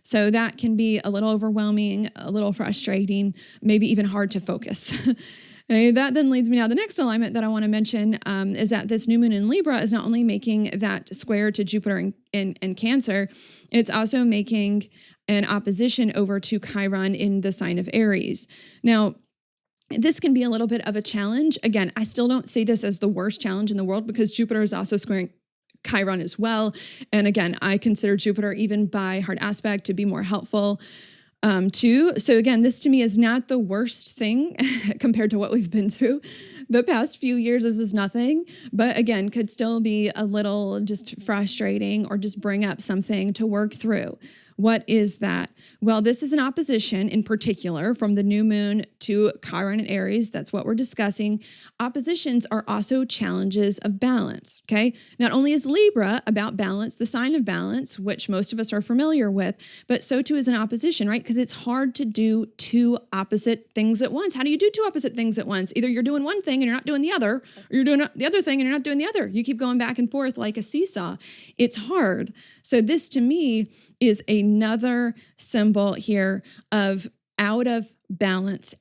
So that can be a little overwhelming, a little frustrating, maybe even hard to focus. Okay, that then leads me now. The next alignment that I want to mention is that this new moon in Libra is not only making that square to Jupiter in Cancer, it's also making an opposition over to Chiron in the sign of Aries. Now, this can be a little bit of a challenge. Again, I still don't see this as the worst challenge in the world because Jupiter is also squaring Chiron as well. And again, I consider Jupiter, even by hard aspect, to be more helpful too. So again, this to me is not the worst thing compared to what we've been through the past few years. This is nothing, but again, could still be a little just frustrating or just bring up something to work through. What is that? Well, this is an opposition in particular from the new moon to Chiron and Aries. That's what we're discussing. Oppositions are also challenges of balance, okay? Not only is Libra about balance, the sign of balance, which most of us are familiar with, but so too is an opposition, right? Because it's hard to do two opposite things at once. How do you do two opposite things at once? Either you're doing one thing and you're not doing the other, or you're doing the other thing and you're not doing the other. You keep going back and forth like a seesaw. It's hard. So this to me is another symbol here of out of balance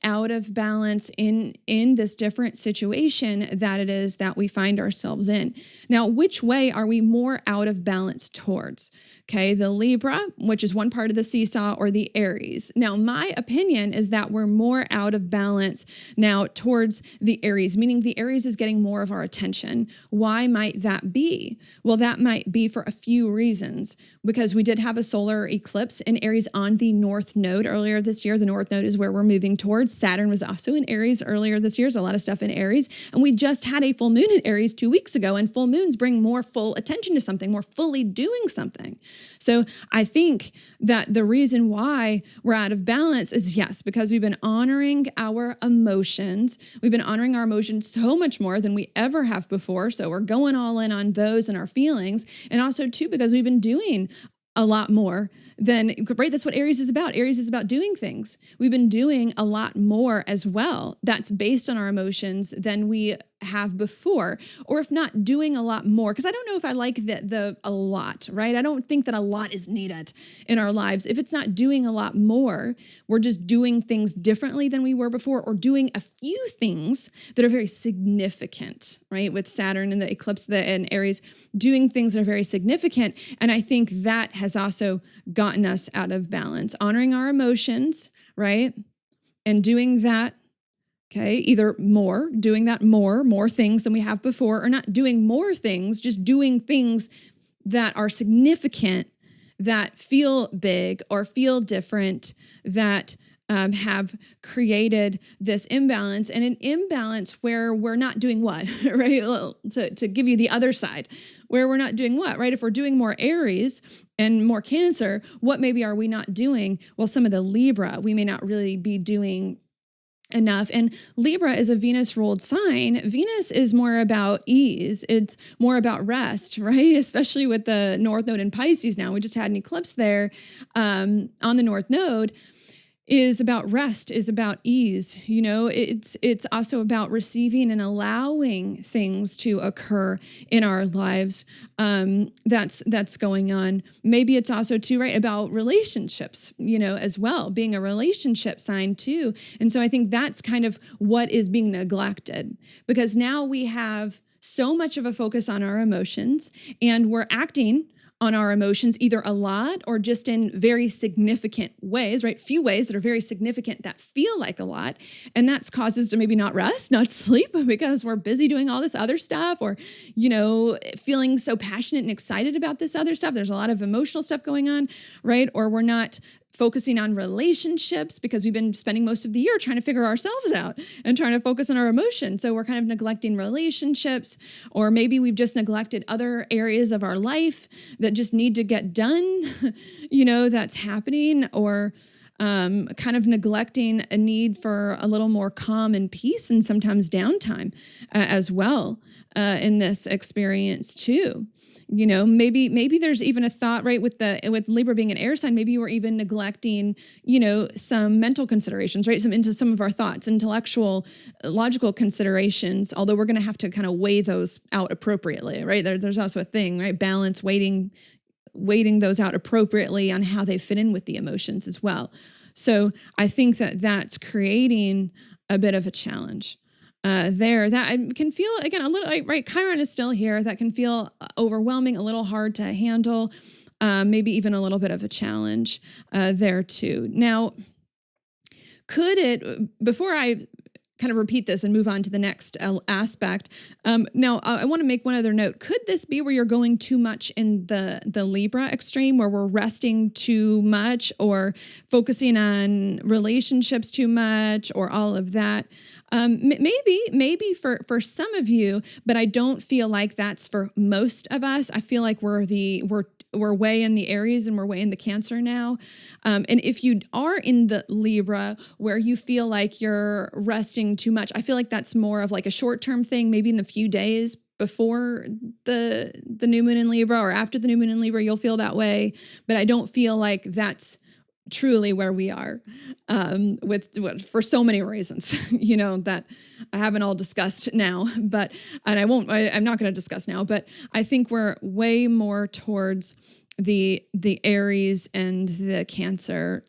in this different situation that it is that we find ourselves in. Now, which way are we more out of balance towards? Okay, the Libra, which is one part of the seesaw, or the Aries. Now, my opinion is that we're more out of balance now towards the Aries, meaning the Aries is getting more of our attention. Why might that be? Well, that might be for a few reasons, because we did have a solar eclipse in Aries on the North Node earlier this year. The North Node is where we're we're moving towards. Saturn was also in Aries earlier this year. There's a lot of stuff in Aries. And we just had a full moon in Aries 2 weeks ago, and full moons bring more full attention to something, more fully doing something. So I think that the reason why we're out of balance is, yes, because we've been honoring our emotions. We've been honoring our emotions so much more than we ever have before. So we're going all in on those and our feelings. And also, too, because we've been doing a lot more than, right? That's what Aries is about. Aries is about doing things. We've been doing a lot more as well. That's based on our emotions than we have before, or if not doing a lot more. Because I don't know if I like the a lot, right? I don't think that a lot is needed in our lives. If it's not doing a lot more, we're just doing things differently than we were before, or doing a few things that are very significant, right? With Saturn and the eclipse and Aries, doing things that are very significant. And I think that has also gotten us out of balance. Honoring our emotions, right? And doing that, okay, either doing that more things than we have before, or not doing more things, just doing things that are significant, that feel big or feel different, that have created this imbalance, and an imbalance where we're not doing what, right? To give you the other side, where we're not doing what, right? If we're doing more Aries and more Cancer, what maybe are we not doing? Well, some of the Libra, we may not really be doing enough. And Libra is a Venus ruled sign. Venus is more about ease. It's more about rest, right? Especially with the North Node in Pisces now. We just had an eclipse there on the North Node. Is about rest, is about ease. You know, it's also about receiving and allowing things to occur in our lives. That's going on. Maybe it's also too, right, about relationships, you know, as well, being a relationship sign too. And so I think that's kind of what is being neglected, because now we have so much of a focus on our emotions, and we're acting on our emotions either a lot or just in very significant ways, right? Few ways that are very significant that feel like a lot. And that's causes to maybe not rest, not sleep, because we're busy doing all this other stuff, or, you know, feeling so passionate and excited about this other stuff. There's a lot of emotional stuff going on, right? Or we're not focusing on relationships because we've been spending most of the year trying to figure ourselves out and trying to focus on our emotions. So we're kind of neglecting relationships, or maybe we've just neglected other areas of our life that just need to get done, you know, that's happening, or kind of neglecting a need for a little more calm and peace, and sometimes downtime as well in this experience too. You know, maybe there's even a thought, right, with Libra being an air sign, maybe we're even neglecting, you know, some mental considerations, right? Into some of our thoughts, intellectual, logical considerations, although we're going to have to kind of weigh those out appropriately, right? There's also a thing, right? Balance, weighting those out appropriately on how they fit in with the emotions as well. So I think that that's creating a bit of a challenge. There that can feel, again, a little, right, Chiron is still here. That can feel overwhelming, a little hard to handle, maybe even a little bit of a challenge there too. Now, before I kind of repeat this and move on to the next aspect, now I want to make one other note. Could this be where you're going too much in the Libra extreme, where we're resting too much or focusing on relationships too much, or all of that? Maybe for some of you, but I don't feel like that's for most of us. I feel like we're way in the Aries and we're way in the Cancer now. And if you are in the Libra where you feel like you're resting too much, I feel like that's more of like a short-term thing, maybe in the few days before the new moon in Libra, or after the new moon in Libra, you'll feel that way. But I don't feel like that's truly where we are, for so many reasons, you know, that I haven't all discussed now, I'm not going to discuss now, but I think we're way more towards the Aries and the Cancer.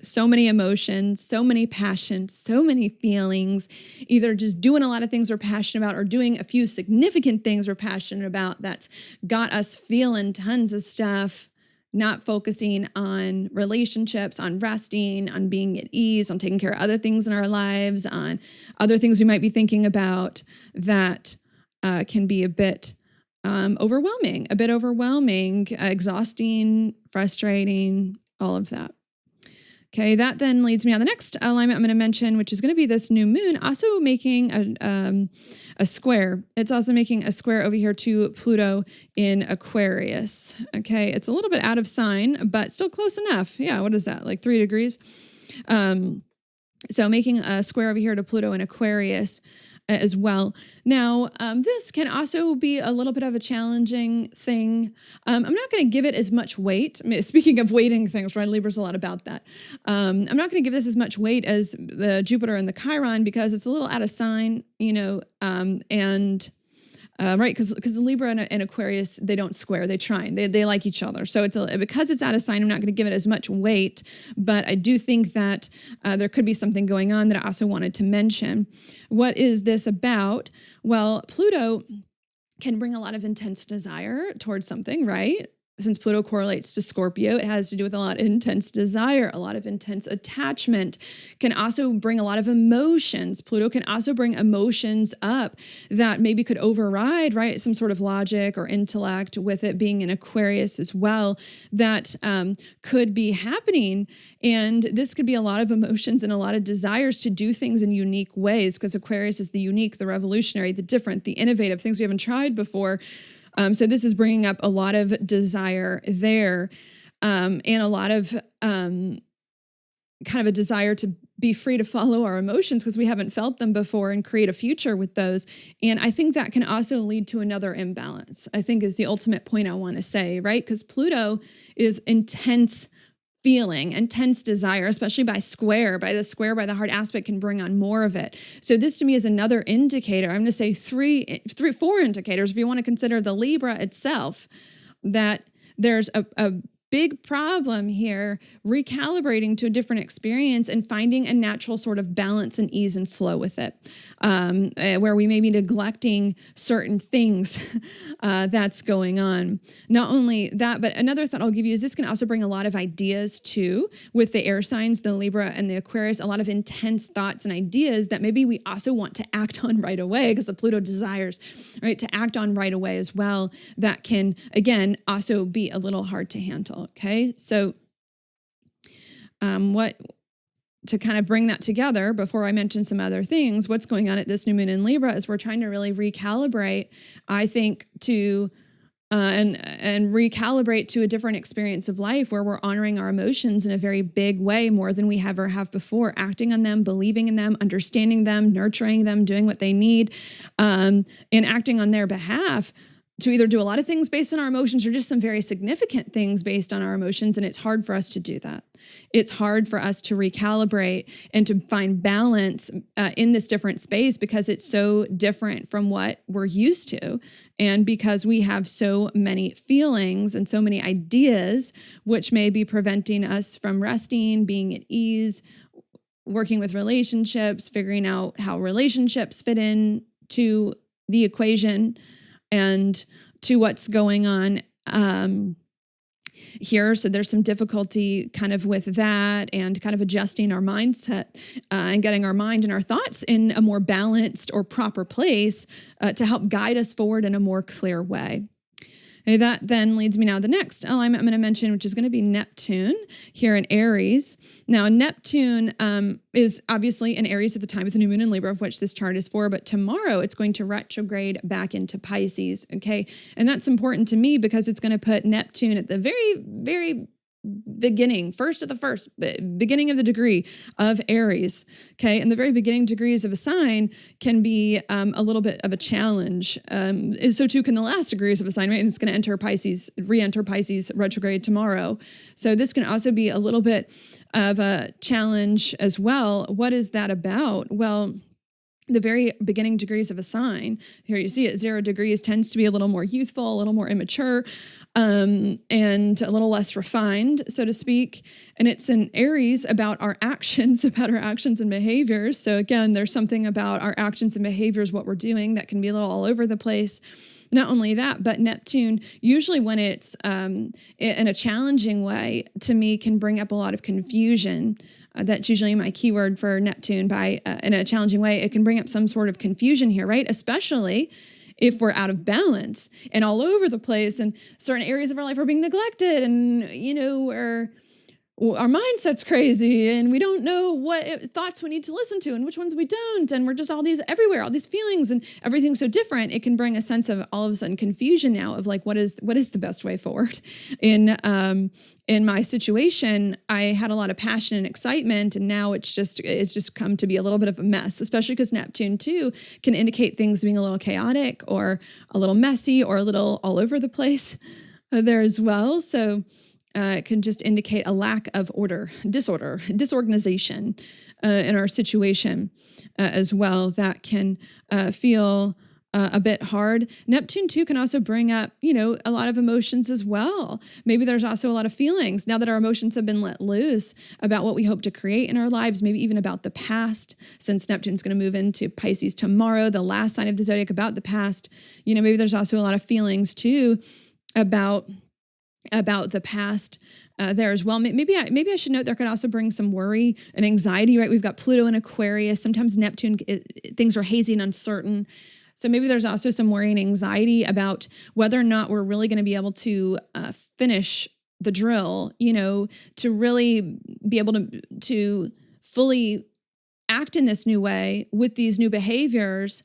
So many emotions, so many passions, so many feelings, either just doing a lot of things we're passionate about, or doing a few significant things we're passionate about. That's got us feeling tons of stuff, not focusing on relationships, on resting, on being at ease, on taking care of other things in our lives, on other things we might be thinking about that can be a bit overwhelming, exhausting, frustrating, all of that. Okay, that then leads me on the next alignment I'm going to mention, which is going to be this new moon, also making a square. It's also making a square over here to Pluto in Aquarius. Okay, it's a little bit out of sign, but still close enough. Yeah, what is that, like 3 degrees? So making a square over here to Pluto in Aquarius as well. Now, this can also be a little bit of a challenging thing. I'm not going to give it as much weight. I mean, speaking of weighting things, right? Libra's a lot about that. I'm not going to give this as much weight as the Jupiter and the Chiron because it's a little out of sign, right, because Libra and Aquarius, they don't square, they trine, they like each other. So because it's out of sign, I'm not going to give it as much weight, but I do think that there could be something going on that I also wanted to mention. What is this about? Well, Pluto can bring a lot of intense desire towards something, right? Since Pluto correlates to Scorpio, it has to do with a lot of intense desire, a lot of intense attachment, can also bring a lot of emotions. Pluto can also bring emotions up that maybe could override, right, some sort of logic or intellect, with it being in Aquarius as well, that could be happening. And this could be a lot of emotions and a lot of desires to do things in unique ways, because Aquarius is the unique, the revolutionary, the different, the innovative, things we haven't tried before. So this is bringing up a lot of desire there, and a lot of kind of a desire to be free to follow our emotions because we haven't felt them before and create a future with those. And I think that can also lead to another imbalance, I think, is the ultimate point I want to say, right? Because Pluto is intense feeling, intense desire, especially by the square, by the hard aspect, can bring on more of it. So this to me is another indicator. I'm going to say 4 indicators, if you want to consider the Libra itself, that there's a big problem here, recalibrating to a different experience and finding a natural sort of balance and ease and flow with it, where we may be neglecting certain things that's going on. Not only that, but another thought I'll give you is this can also bring a lot of ideas too, with the air signs, the Libra and the Aquarius, a lot of intense thoughts and ideas that maybe we also want to act on right away, because the Pluto desires, right, to act on right away as well. That can, again, also be a little hard to handle. Okay, so to kind of bring that together before I mention some other things, what's going on at this new moon in Libra is we're trying to really recalibrate, I think, to and recalibrate to a different experience of life where we're honoring our emotions in a very big way, more than we ever have before, acting on them, believing in them, understanding them, nurturing them, doing what they need, and acting on their behalf, to either do a lot of things based on our emotions or just some very significant things based on our emotions. And it's hard for us to do that. It's hard for us to recalibrate and to find balance in this different space, because it's so different from what we're used to. And because we have so many feelings and so many ideas, which may be preventing us from resting, being at ease, working with relationships, figuring out how relationships fit in to the equation and to what's going on here. So there's some difficulty kind of with that, and kind of adjusting our mindset and getting our mind and our thoughts in a more balanced or proper place to help guide us forward in a more clear way. Okay, that then leads me now to the next alignment I'm going to mention, which is going to be Neptune here in Aries. Now, Neptune is obviously in Aries at the time of the new moon in Libra, of which this chart is for, but tomorrow it's going to retrograde back into Pisces, okay? And that's important to me because it's going to put Neptune at the very, very beginning of the degree of Aries, okay? And the very beginning degrees of a sign can be a little bit of a challenge. So too can the last degrees of a sign, right? And it's going to re-enter Pisces retrograde tomorrow. So this can also be a little bit of a challenge as well. What is that about? Well, the very beginning degrees of a sign, here you see it, 0 degrees tends to be a little more youthful, a little more immature, and a little less refined, so to speak. And it's in Aries about our actions, and behaviors. So again, there's something about our actions and behaviors, what we're doing, that can be a little all over the place. Not only that, but Neptune, usually when it's in a challenging way, to me, can bring up a lot of confusion. That's usually my keyword for Neptune. In a challenging way, it can bring up some sort of confusion here, right? Especially if we're out of balance and all over the place, and certain areas of our life are being neglected, and our mindset's crazy and we don't know what thoughts we need to listen to and which ones we don't. And we're just all these everywhere, all these feelings and everything's so different. It can bring a sense of all of a sudden confusion now of like, what is the best way forward? In my situation, I had a lot of passion and excitement, and now it's just come to be a little bit of a mess, especially because Neptune too can indicate things being a little chaotic or a little messy or a little all over the place there as well. So it can just indicate a lack of disorganization in our situation as well. That can feel a bit hard. Neptune too can also bring up, a lot of emotions as well. Maybe there's also a lot of feelings now that our emotions have been let loose about what we hope to create in our lives, maybe even about the past, since Neptune's going to move into Pisces tomorrow, the last sign of the zodiac, about the past. Maybe there's also a lot of feelings too about the past there as well. Maybe I should note there could also bring some worry and anxiety, right? We've got Pluto in Aquarius. Sometimes Neptune, things are hazy and uncertain. So maybe there's also some worry and anxiety about whether or not we're really going to be able to finish the drill, to really be able to fully act in this new way with these new behaviors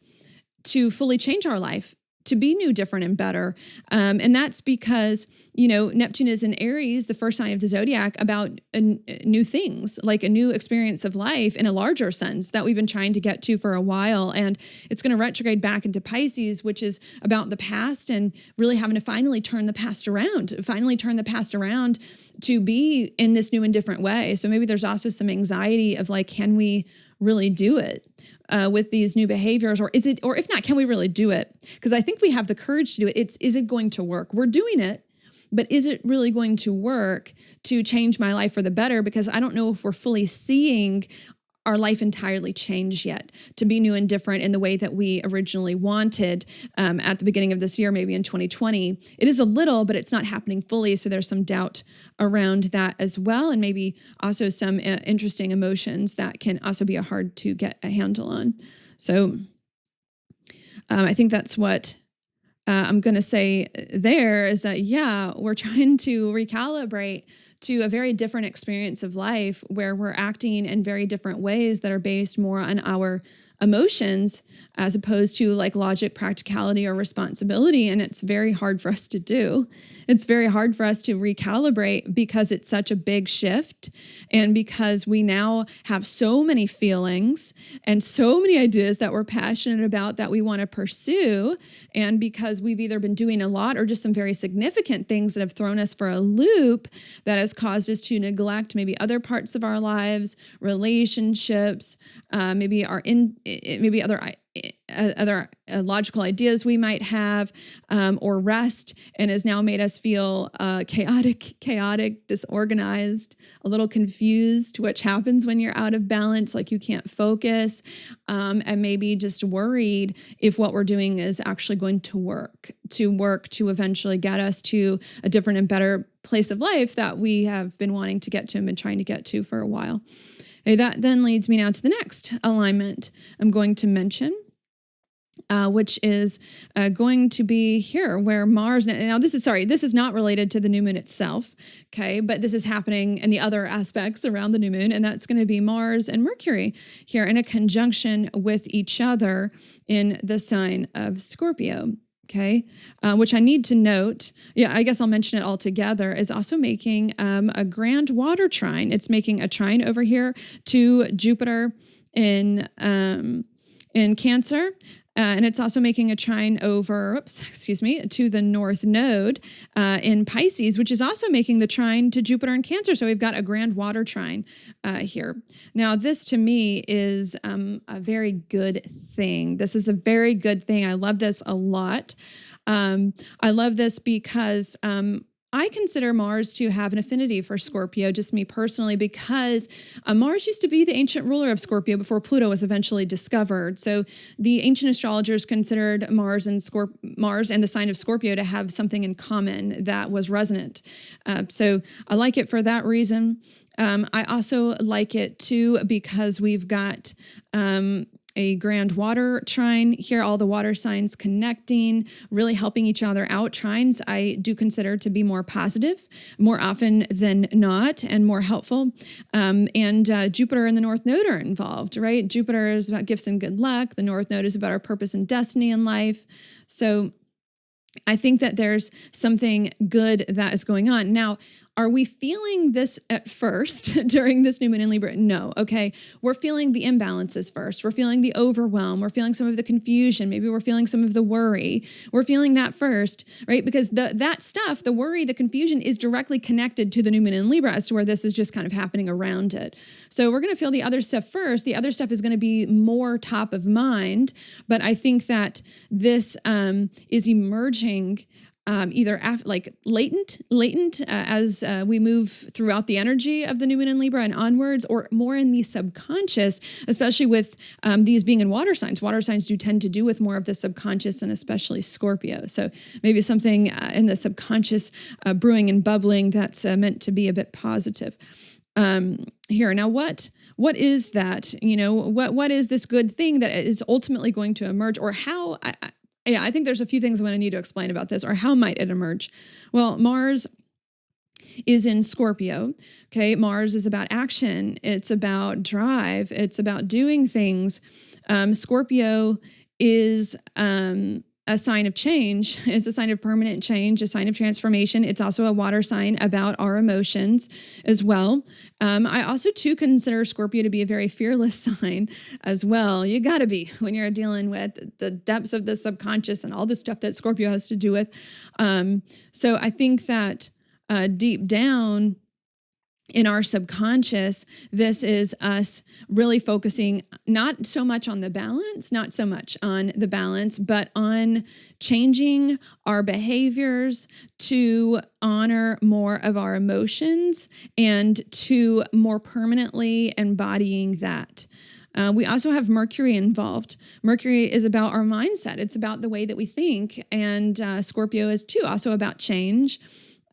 to fully change our life, to be new, different, and better. And that's because, Neptune is in Aries, the first sign of the zodiac, about new things, like a new experience of life in a larger sense that we've been trying to get to for a while. And it's going to retrograde back into Pisces, which is about the past and really having to finally turn the past around to be in this new and different way. So maybe there's also some anxiety of like, can we really do it with these new behaviors, or if not, can we really do it? Because I think we have the courage to do it. Is it going to work? We're doing it, but is it really going to work to change my life for the better? Because I don't know if we're fully seeing our life entirely change yet to be new and different in the way that we originally wanted at the beginning of this year, maybe in 2020. It is a little, but it's not happening fully. So there's some doubt around that as well. And maybe also some interesting emotions that can also be hard to get a handle on. So I think that's what I'm going to say there is that, we're trying to recalibrate to a very different experience of life where we're acting in very different ways that are based more on our emotions as opposed to like logic, practicality, or responsibility. And it's very hard for us to do. It's very hard for us to recalibrate because it's such a big shift. And because we now have so many feelings and so many ideas that we're passionate about that we want to pursue. And because we've either been doing a lot or just some very significant things that have thrown us for a loop that has caused us to neglect maybe other parts of our lives, relationships, maybe other logical ideas we might have, or rest, and has now made us feel chaotic, disorganized, a little confused, which happens when you're out of balance, like you can't focus, and maybe just worried if what we're doing is actually going to work to eventually get us to a different and better place of life that we have been wanting to get to and been trying to get to for a while. Okay, that then leads me now to the next alignment I'm going to mention, which is going to be here where Mars, now this is not related to the new moon itself, okay, but this is happening in the other aspects around the new moon, and that's going to be Mars and Mercury here in a conjunction with each other in the sign of Scorpio. Okay, which I need to note, I guess I'll mention it all together, is also making a grand water trine. It's making a trine over here to Jupiter in Cancer. And it's also making a trine over, to the North Node in Pisces, which is also making the trine to Jupiter in Cancer. So we've got a grand water trine here. Now, this to me is a very good thing. This is a very good thing. I love this a lot. I love this because I consider Mars to have an affinity for Scorpio, just me personally, because Mars used to be the ancient ruler of Scorpio before Pluto was eventually discovered. So the ancient astrologers considered Mars and the sign of Scorpio to have something in common that was resonant. So I like it for that reason. I also like it too because we've got a grand water trine here, all the water signs connecting, really helping each other out. Trines I do consider to be more positive, more often than not, and more helpful. And Jupiter and the North Node are involved, right? Jupiter is about gifts and good luck. The North Node is about our purpose and destiny in life. So I think that there's something good that is going on. Now, are we feeling this at first during this new moon in Libra? No. Okay. We're feeling the imbalances first. We're feeling the overwhelm. We're feeling some of the confusion. Maybe we're feeling some of the worry. We're feeling that first, right? Because that stuff, the worry, the confusion is directly connected to the new moon in Libra as to where this is just kind of happening around it. So we're going to feel the other stuff first. The other stuff is going to be more top of mind. But I think that this is emerging either latent as we move throughout the energy of the new moon in Libra and onwards, or more in the subconscious, especially with these being in water signs. Water signs do tend to do with more of the subconscious, and especially Scorpio. So maybe something in the subconscious brewing and bubbling that's meant to be a bit positive. Here. Now, what is that? What is this good thing that is ultimately going to emerge, or how? I think there's a few things I'm going to need to explain about this, or how might it emerge? Well, Mars is in Scorpio. Okay. Mars is about action. It's about drive. It's about doing things. Scorpio is, a sign of change. It's a sign of permanent change, a sign of transformation. It's also a water sign about our emotions as well. I also too consider Scorpio to be a very fearless sign as well. You got to be when you're dealing with the depths of the subconscious and all the stuff that Scorpio has to do with. So I think that deep down in our subconscious, this is us really focusing not so much on the balance, but on changing our behaviors to honor more of our emotions and to more permanently embodying that. We also have Mercury involved. Mercury is about our mindset. It's about the way that we think. And Scorpio is too, also about change.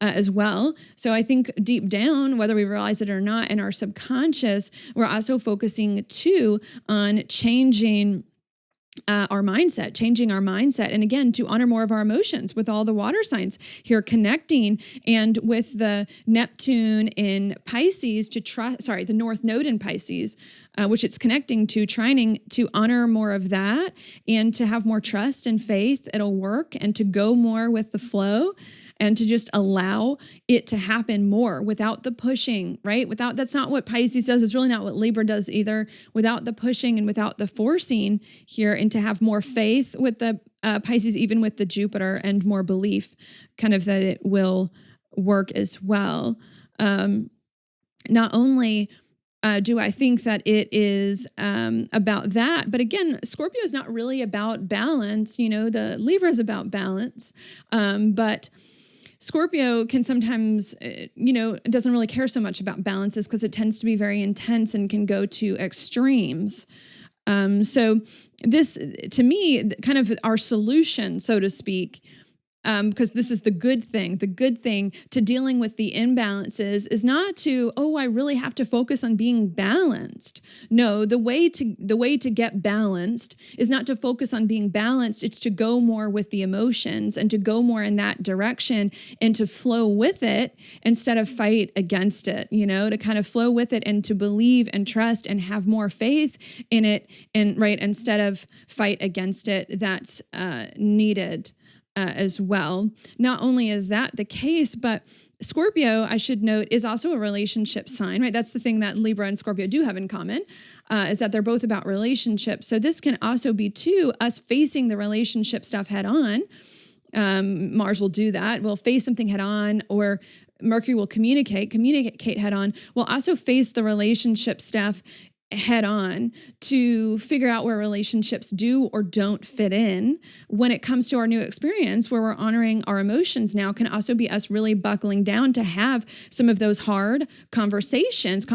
As well. So I think deep down, whether we realize it or not, in our subconscious, we're also focusing too on changing our mindset. And again, to honor more of our emotions with all the water signs here connecting, and with the Neptune in Pisces the North Node in Pisces, which it's connecting to, trying to honor more of that and to have more trust and faith it'll work, and to go more with the flow. And to just allow it to happen more without the pushing, right? That's not what Pisces does. It's really not what Libra does either. Without the pushing and without the forcing here, and to have more faith with the Pisces, even with the Jupiter, and more belief kind of that it will work as well. Not only do I think that it is about that, but again, Scorpio is not really about balance. The Libra is about balance, but Scorpio can sometimes, doesn't really care so much about balances because it tends to be very intense and can go to extremes. So this, to me, kind of our solution, so to speak, because this is the good thing to dealing with the imbalances is not to, I really have to focus on being balanced. No, the way to get balanced is not to focus on being balanced. It's to go more with the emotions and to go more in that direction and to flow with it instead of fight against it, to kind of flow with it and to believe and trust and have more faith in it, and right, instead of fight against it. That's needed. As well. Not only is that the case, but Scorpio, I should note, is also a relationship sign, right? That's the thing that Libra and Scorpio do have in common, is that they're both about relationships. So this can also be too us facing the relationship stuff head on. Mars will do that. We'll face something head on, or Mercury will communicate head on. We'll also face the relationship stuff head on to figure out where relationships do or don't fit in. When it comes to our new experience, where we're honoring our emotions now, can also be us really buckling down to have some of those hard conversations.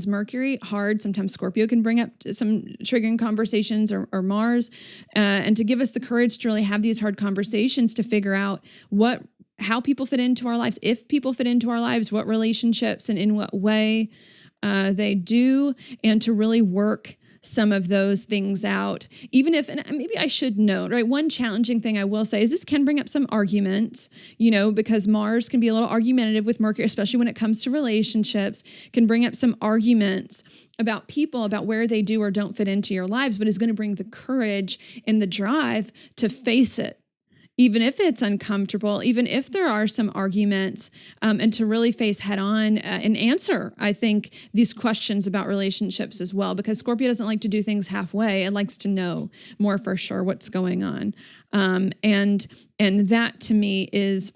Mercury, hard. Sometimes Scorpio can bring up some triggering conversations, or Mars, and to give us the courage to really have these hard conversations to figure out how people fit into our lives, if people fit into our lives, what relationships and in what way they do, and to really work some of those things out, even if, and maybe I should note, right? One challenging thing I will say is this can bring up some arguments, because Mars can be a little argumentative with Mercury, especially when it comes to relationships, can bring up some arguments about people, about where they do or don't fit into your lives, but is going to bring the courage and the drive to face it, even if it's uncomfortable, even if there are some arguments, and to really face head on and answer, I think, these questions about relationships as well, because Scorpio doesn't like to do things halfway. It likes to know more for sure what's going on. And that to me is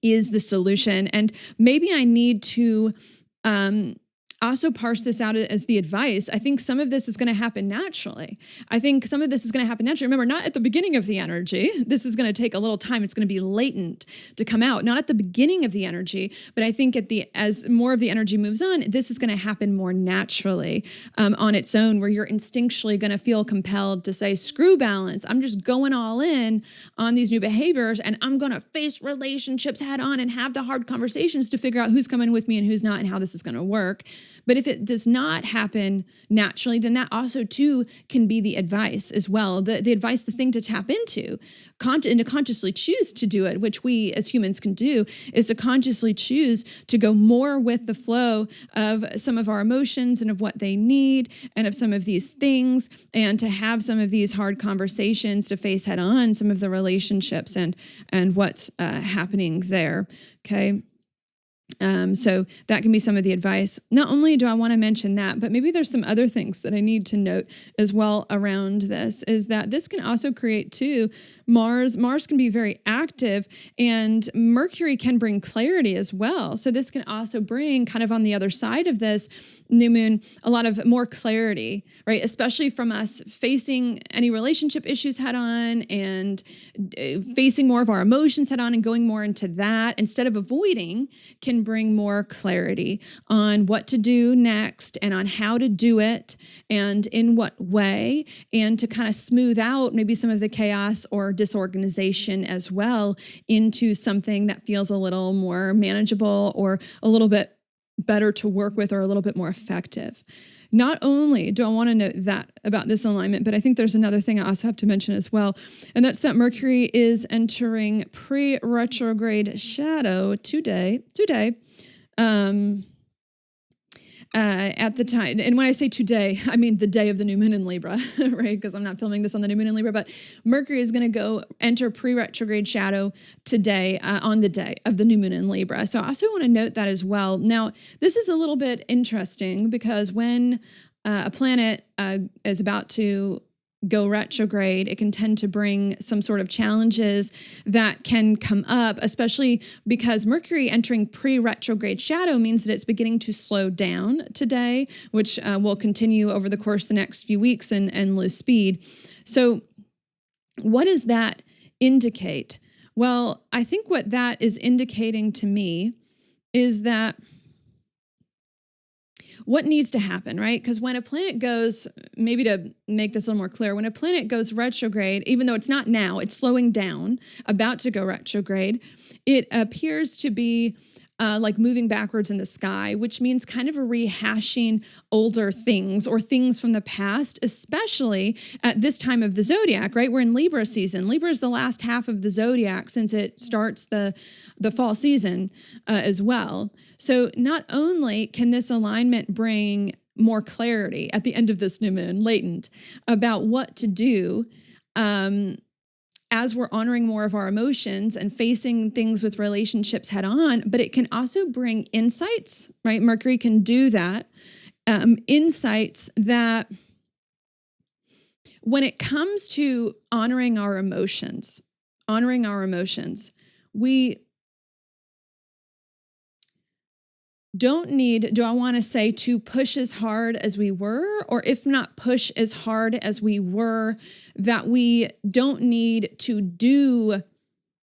the solution. And maybe I need to, also parse this out as the advice. I think some of this is going to happen naturally. Remember, not at the beginning of the energy. This is going to take a little time. It's going to be latent to come out, not at the beginning of the energy, but I think as more of the energy moves on, this is going to happen more naturally on its own, where you're instinctually going to feel compelled to say, screw balance. I'm just going all in on these new behaviors, and I'm going to face relationships head on and have the hard conversations to figure out who's coming with me and who's not and how this is going to work. But if it does not happen naturally, then that also too can be the advice as well. The advice, the thing to tap into, and to consciously choose to do it, which we as humans can do, is to consciously choose to go more with the flow of some of our emotions and of what they need and of some of these things, and to have some of these hard conversations to face head on some of the relationships and what's happening there. Okay. So that can be some of the advice. Not only do I want to mention that, but maybe there's some other things that I need to note as well around this, is that this can also create too, Mars can be very active, and Mercury can bring clarity as well. So this can also bring, kind of on the other side of this new moon, a lot of more clarity, right? Especially from us facing any relationship issues head on and facing more of our emotions head on and going more into that instead of avoiding, can bring more clarity on what to do next and on how to do it and in what way, and to kind of smooth out maybe some of the chaos or disorganization as well into something that feels a little more manageable or a little bit better to work with or a little bit more effective. Not only do I want to note that about this alignment, but I think there's another thing I also have to mention as well, and that's that Mercury is entering pre-retrograde shadow today, at the time. And when I say today, I mean the day of the new moon in Libra, right? Because I'm not filming this on the new moon in Libra, but Mercury is going to enter pre-retrograde shadow today on the day of the new moon in Libra. So I also want to note that as well. Now, this is a little bit interesting because when a planet is about to go retrograde, it can tend to bring some sort of challenges that can come up, especially because Mercury entering pre-retrograde shadow means that it's beginning to slow down today, which will continue over the course of the next few weeks and lose speed. So what does that indicate? Well, I think what that is indicating to me is that what needs to happen, right? Because when a planet goes, maybe to make this a little more clear, when a planet goes retrograde, even though it's not now, it's slowing down, about to go retrograde, it appears to be like moving backwards in the sky, which means kind of a rehashing older things or things from the past, especially at this time of the zodiac, right? We're in Libra season. Libra is the last half of the zodiac since it starts the fall season as well. So not only can this alignment bring more clarity at the end of this new moon, latent, about what to do, as we're honoring more of our emotions and facing things with relationships head on, but it can also bring insights, right? Mercury can do that. Insights that when it comes to honoring our emotions, we don't need, do I want to say, to push as hard as we were, or if not push as hard as we were, that we don't need to do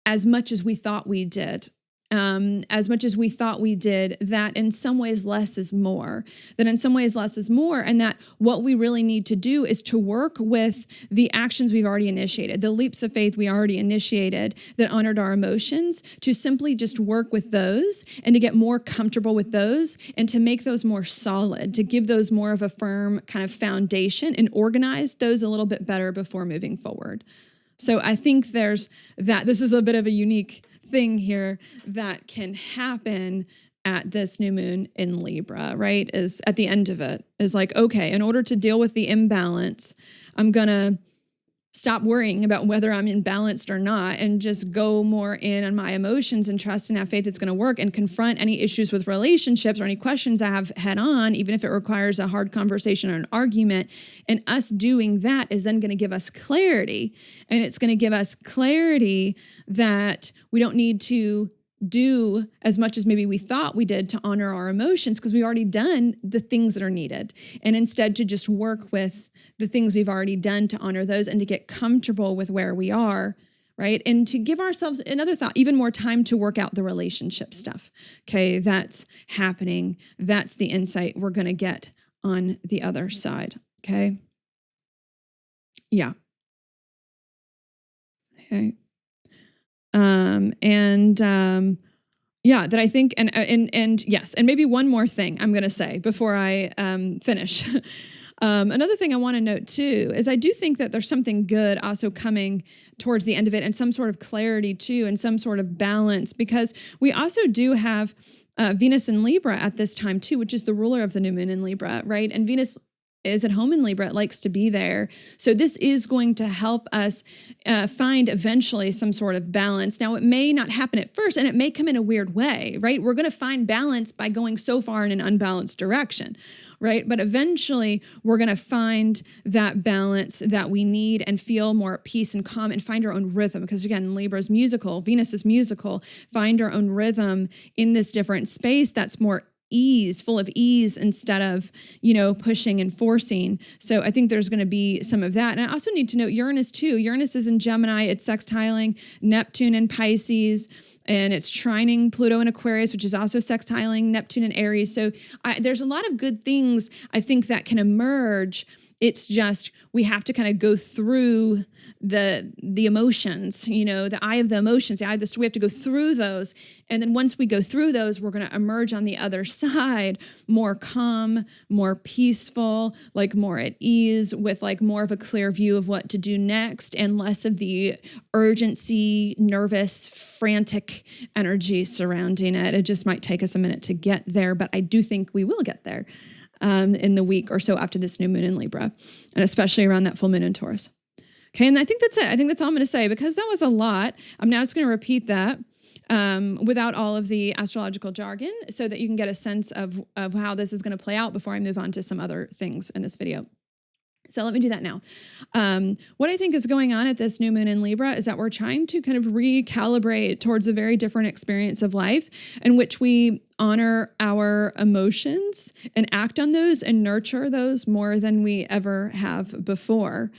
as much as we thought we did as much as we thought we did, that in some ways less is more, and that what we really need to do is to work with the actions we've already initiated, the leaps of faith we already initiated that honored our emotions, to simply just work with those and to get more comfortable with those and to make those more solid, to give those more of a firm kind of foundation and organize those a little bit better before moving forward. So I think there's that. This is a bit of a unique thing here that can happen at this new moon in Libra, right? Is at the end of it is like, okay, in order to deal with the imbalance, I'm going to stop worrying about whether I'm imbalanced or not and just go more in on my emotions and trust and have faith it's going to work and confront any issues with relationships or any questions I have head on, even if it requires a hard conversation or an argument. And us doing that is then going to give us clarity. And it's going to give us clarity that we don't need to do as much as maybe we thought we did to honor our emotions because we've already done the things that are needed, and instead to just work with the things we've already done to honor those and to get comfortable with where we are, right? And to give ourselves another thought, even more time to work out the relationship stuff. Okay, that's happening. That's the insight we're going to get on the other side. Okay. Yeah. Okay. Yeah, that I think, and yes, and maybe one more thing I'm going to say before I finish. Another thing I want to note too is I do think that there's something good also coming towards the end of it, and some sort of clarity too, and some sort of balance, because we also do have Venus in Libra at this time too, which is the ruler of the new moon in Libra, right? And Venus is at home in Libra. It likes to be there. So this is going to help us find eventually some sort of balance. Now, it may not happen at first, and it may come in a weird way, right? We're going to find balance by going so far in an unbalanced direction, right? But eventually, we're going to find that balance that we need and feel more at peace and calm and find our own rhythm. Because again, Libra is musical, Venus is musical. Find our own rhythm in this different space that's more full of ease instead of, pushing and forcing. So I think there's going to be some of that. And I also need to note Uranus too. Uranus is in Gemini. It's sextiling Neptune in Pisces, and it's trining Pluto in Aquarius, which is also sextiling Neptune in Aries. So there's a lot of good things I think that can emerge. It's just we have to kind of go through the emotions, the eye of the emotions, we have to go through those. And then once we go through those, we're going to emerge on the other side more calm, more peaceful, like more at ease, with like more of a clear view of what to do next and less of the urgency, nervous, frantic energy surrounding it. It just might take us a minute to get there, but I do think we will get there. In the week or so after this new moon in Libra, and especially around that full moon in Taurus. Okay, and I think that's it. I think that's all I'm going to say, because that was a lot. I'm now just going to repeat that without all of the astrological jargon, so that you can get a sense of how this is going to play out before I move on to some other things in this video. So let me do that now. What I think is going on at this new moon in Libra is that we're trying to kind of recalibrate towards a very different experience of life in which we honor our emotions and act on those and nurture those more than we ever have before.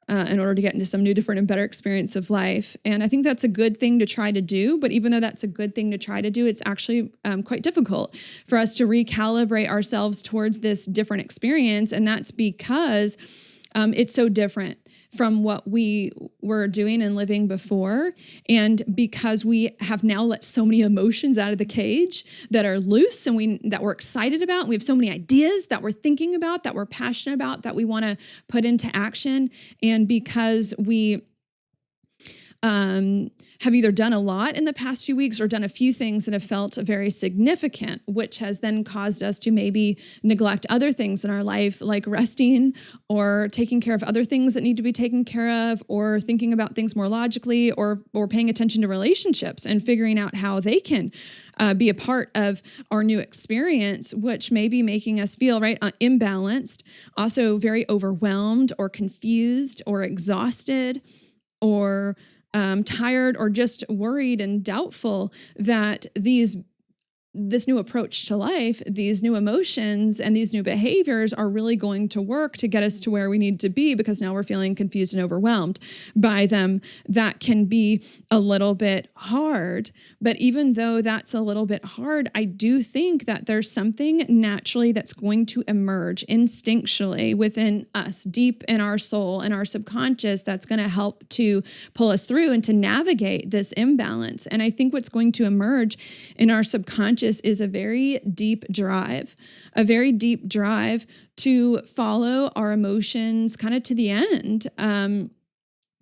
In order to get into some new, different, and better experience of life. And I think that's a good thing to try to do. But even though that's a good thing to try to do, it's actually quite difficult for us to recalibrate ourselves towards this different experience. And that's because it's so different from what we were doing and living before. And because we have now let so many emotions out of the cage that are loose and that we're excited about, and we have so many ideas that we're thinking about, that we're passionate about, that we want to put into action. And because we have either done a lot in the past few weeks or done a few things that have felt very significant, which has then caused us to maybe neglect other things in our life, like resting or taking care of other things that need to be taken care of, or thinking about things more logically, or paying attention to relationships and figuring out how they can be a part of our new experience, which may be making us feel imbalanced, also very overwhelmed or confused or exhausted or tired or just worried and doubtful that these this new approach to life, these new emotions and these new behaviors are really going to work to get us to where we need to be, because now we're feeling confused and overwhelmed by them. That can be a little bit hard. But even though that's a little bit hard, I do think that there's something naturally that's going to emerge instinctually within us, deep in our soul and our subconscious, that's going to help to pull us through and to navigate this imbalance. And I think what's going to emerge in our subconscious is a very deep drive to follow our emotions kind of to the end.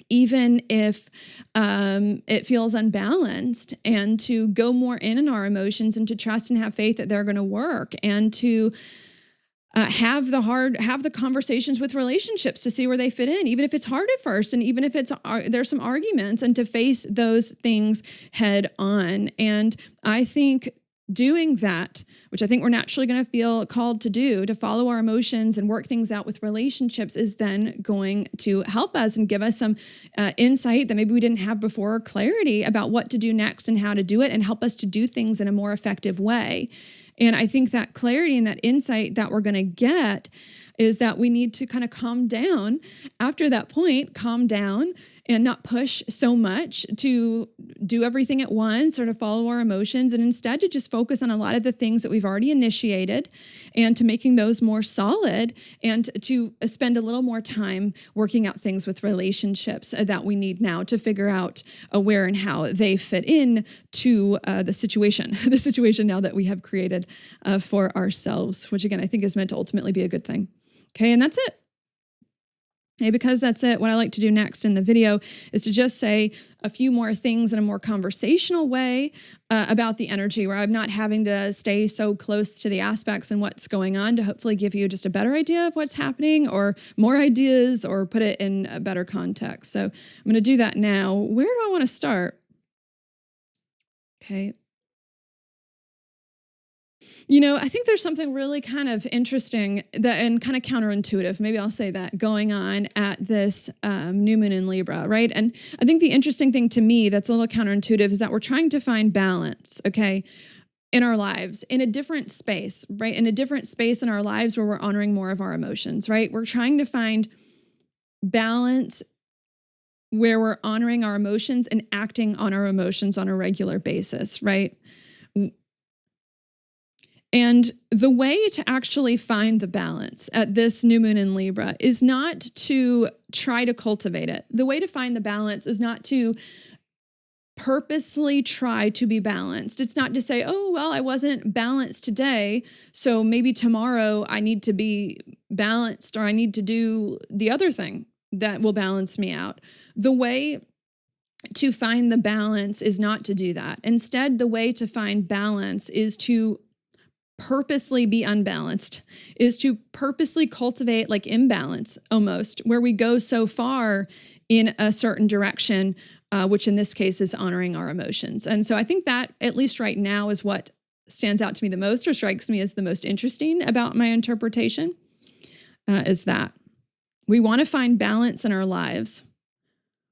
Even if it feels unbalanced, and to go more in our emotions and to trust and have faith that they're going to work, and to have the conversations with relationships to see where they fit in, even if it's hard at first, and even if there's some arguments, and to face those things head on. And I think doing that, which I think we're naturally going to feel called to do, to follow our emotions and work things out with relationships, is then going to help us and give us some insight that maybe we didn't have before, or clarity about what to do next and how to do it, and help us to do things in a more effective way. And I think that clarity and that insight that we're going to get is that we need to kind of calm down after that point, calm down and not push so much to do everything at once or to follow our emotions, and instead to just focus on a lot of the things that we've already initiated, and to making those more solid, and to spend a little more time working out things with relationships that we need now to figure out where and how they fit in to the situation now that we have created for ourselves, which again, I think is meant to ultimately be a good thing. Okay, and that's it. Okay, because that's it, what I like to do next in the video is to just say a few more things in a more conversational way about the energy, where I'm not having to stay so close to the aspects and what's going on, to hopefully give you just a better idea of what's happening, or more ideas, or put it in a better context. So I'm going to do that now. Where do I want to start? Okay. I think there's something really kind of interesting and kind of counterintuitive, maybe I'll say that, going on at this new moon in Libra, right? And I think the interesting thing to me that's a little counterintuitive is that we're trying to find balance, okay, in our lives, in a different space, right? In a different space in our lives where we're honoring more of our emotions, right? We're trying to find balance where we're honoring our emotions and acting on our emotions on a regular basis, right? And the way to actually find the balance at this new moon in Libra is not to try to cultivate it. The way to find the balance is not to purposely try to be balanced. It's not to say, oh, well, I wasn't balanced today, so maybe tomorrow I need to be balanced, or I need to do the other thing that will balance me out. The way to find the balance is not to do that. Instead, the way to find balance is to purposely be unbalanced, is to purposely cultivate like imbalance almost, where we go so far in a certain direction, which in this case is honoring our emotions. And so I think that, at least right now, is what stands out to me the most, or strikes me as the most interesting about my interpretation, is that we want to find balance in our lives.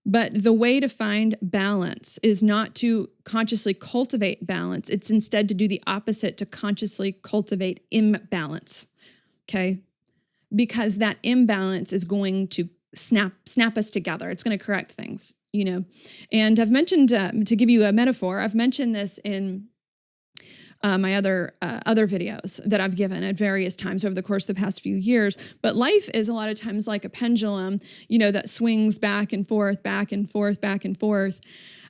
But the way to find balance is not to consciously cultivate balance. It's instead to do the opposite, to consciously cultivate imbalance, okay? Because that imbalance is going to snap us together. It's going to correct things, And I've mentioned, to give you a metaphor, I've mentioned this in my other videos that I've given at various times over the course of the past few years. But life is a lot of times like a pendulum, that swings back and forth, back and forth, back and forth.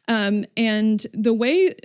And the way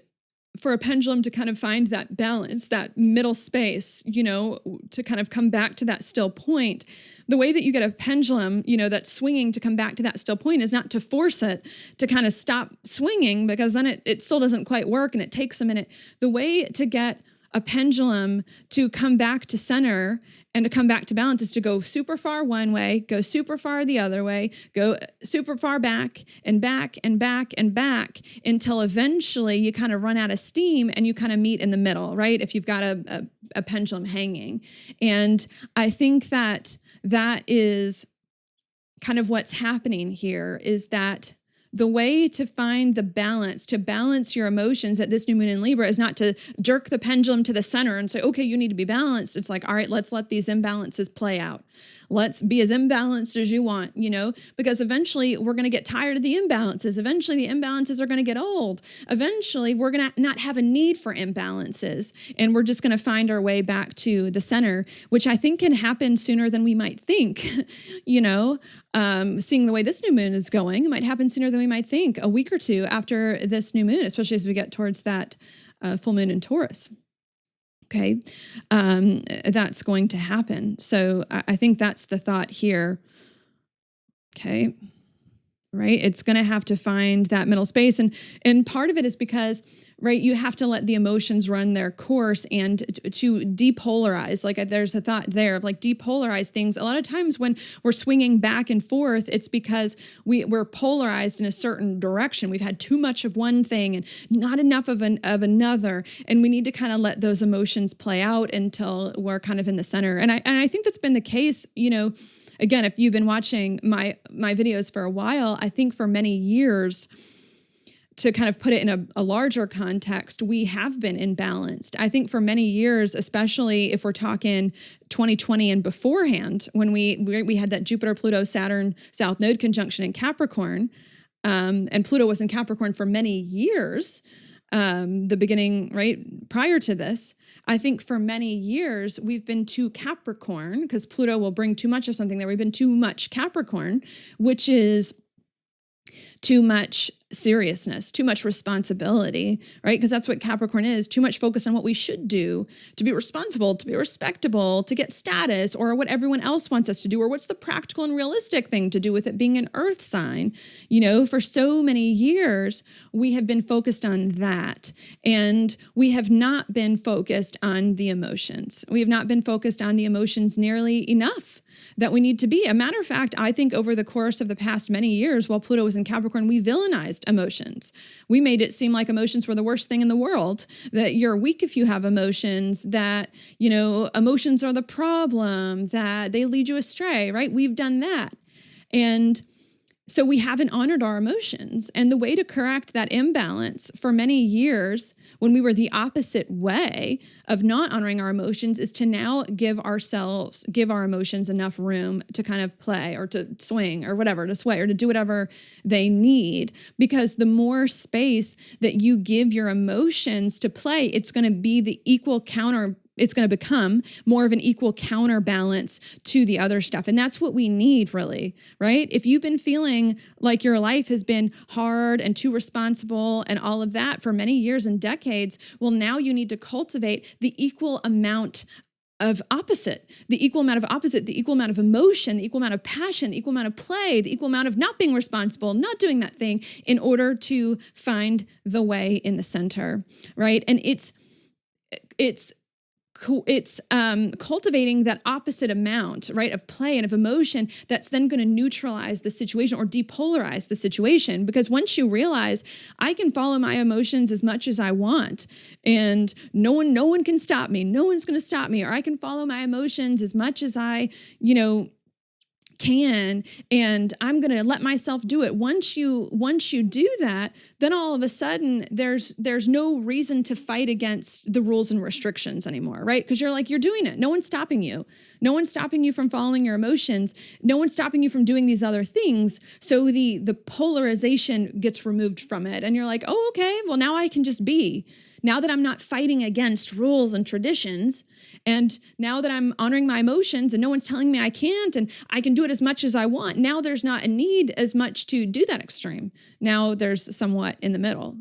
for a pendulum to kind of find that balance, that middle space, to kind of come back to that still point, the way that you get a pendulum, that's swinging to come back to that still point is not to force it to kind of stop swinging, because then it still doesn't quite work and it takes a minute. The way to get a pendulum to come back to center and to come back to balance is to go super far one way, go super far the other way, go super far back and back and back and back, until eventually you kind of run out of steam and you kind of meet in the middle, right? If you've got a pendulum hanging. And I think that is kind of what's happening here, is that the way to find the balance, to balance your emotions at this new moon in Libra is not to jerk the pendulum to the center and say, okay, you need to be balanced. It's like, all right, let's let these imbalances play out. Let's be as imbalanced as you want, because eventually we're going to get tired of the imbalances. Eventually the imbalances are going to get old. Eventually we're going to not have a need for imbalances. And we're just going to find our way back to the center, which I think can happen sooner than we might think. Seeing the way this new moon is going, it might happen sooner than we might think, a week or two after this new moon, especially as we get towards that full moon in Taurus. Okay, that's going to happen. So I think that's the thought here. Okay, right? It's going to have to find that middle space. And part of it is because, right, you have to let the emotions run their course and to depolarize. Like there's a thought there of like depolarize things. A lot of times when we're swinging back and forth, it's because we're polarized in a certain direction. We've had too much of one thing and not enough of another. And we need to kind of let those emotions play out until we're kind of in the center. And I think that's been the case, again, if you've been watching my videos for a while, I think for many years, to kind of put it in a larger context, we have been imbalanced. I think for many years, especially if we're talking 2020 and beforehand, when we had that Jupiter, Pluto, Saturn, South Node conjunction in Capricorn, and Pluto was in Capricorn for many years, the beginning, right, prior to this, I think for many years, we've been too Capricorn, because Pluto will bring too much of something there. We've been too much Capricorn, which is too much seriousness, too much responsibility, right? Because that's what Capricorn is, too much focus on what we should do to be responsible, to be respectable, to get status, or what everyone else wants us to do, or what's the practical and realistic thing to do with it being an earth sign. For so many years, we have been focused on that. And we have not been focused on the emotions. We have not been focused on the emotions nearly enough that we need to be. A matter of fact, I think over the course of the past many years, while Pluto was in Capricorn, we villainized emotions. We made it seem like emotions were the worst thing in the world, that you're weak if you have emotions, that, emotions are the problem, that they lead you astray, right? We've done that. And so we haven't honored our emotions. And the way to correct that imbalance for many years, when we were the opposite way of not honoring our emotions, is to now give our emotions enough room to kind of play or to swing or whatever, to sway or to do whatever they need. Because the more space that you give your emotions to play, it's going to be the equal counter. It's going to become more of an equal counterbalance to the other stuff. And that's what we need, really, right? If you've been feeling like your life has been hard and too responsible and all of that for many years and decades, well, now you need to cultivate the equal amount of opposite, the equal amount of emotion, the equal amount of passion, the equal amount of play, the equal amount of not being responsible, not doing that thing, in order to find the way in the center, right? And it's cultivating that opposite amount, right, of play and of emotion that's then going to neutralize the situation or depolarize the situation. Because once you realize I can follow my emotions as much as I want and no one can stop me, no one's going to stop me, or I can follow my emotions as much as I, can, and I'm going to let myself do it. Once you do that, then all of a sudden there's no reason to fight against the rules and restrictions anymore, right? Because you're doing it. No one's stopping you. No one's stopping you from following your emotions. No one's stopping you from doing these other things. So the polarization gets removed from it. And you're like, oh, okay, well, now I can just be. Now that I'm not fighting against rules and traditions, and now that I'm honoring my emotions and no one's telling me I can't and I can do it as much as I want, now there's not a need as much to do that extreme. Now there's somewhat in the middle,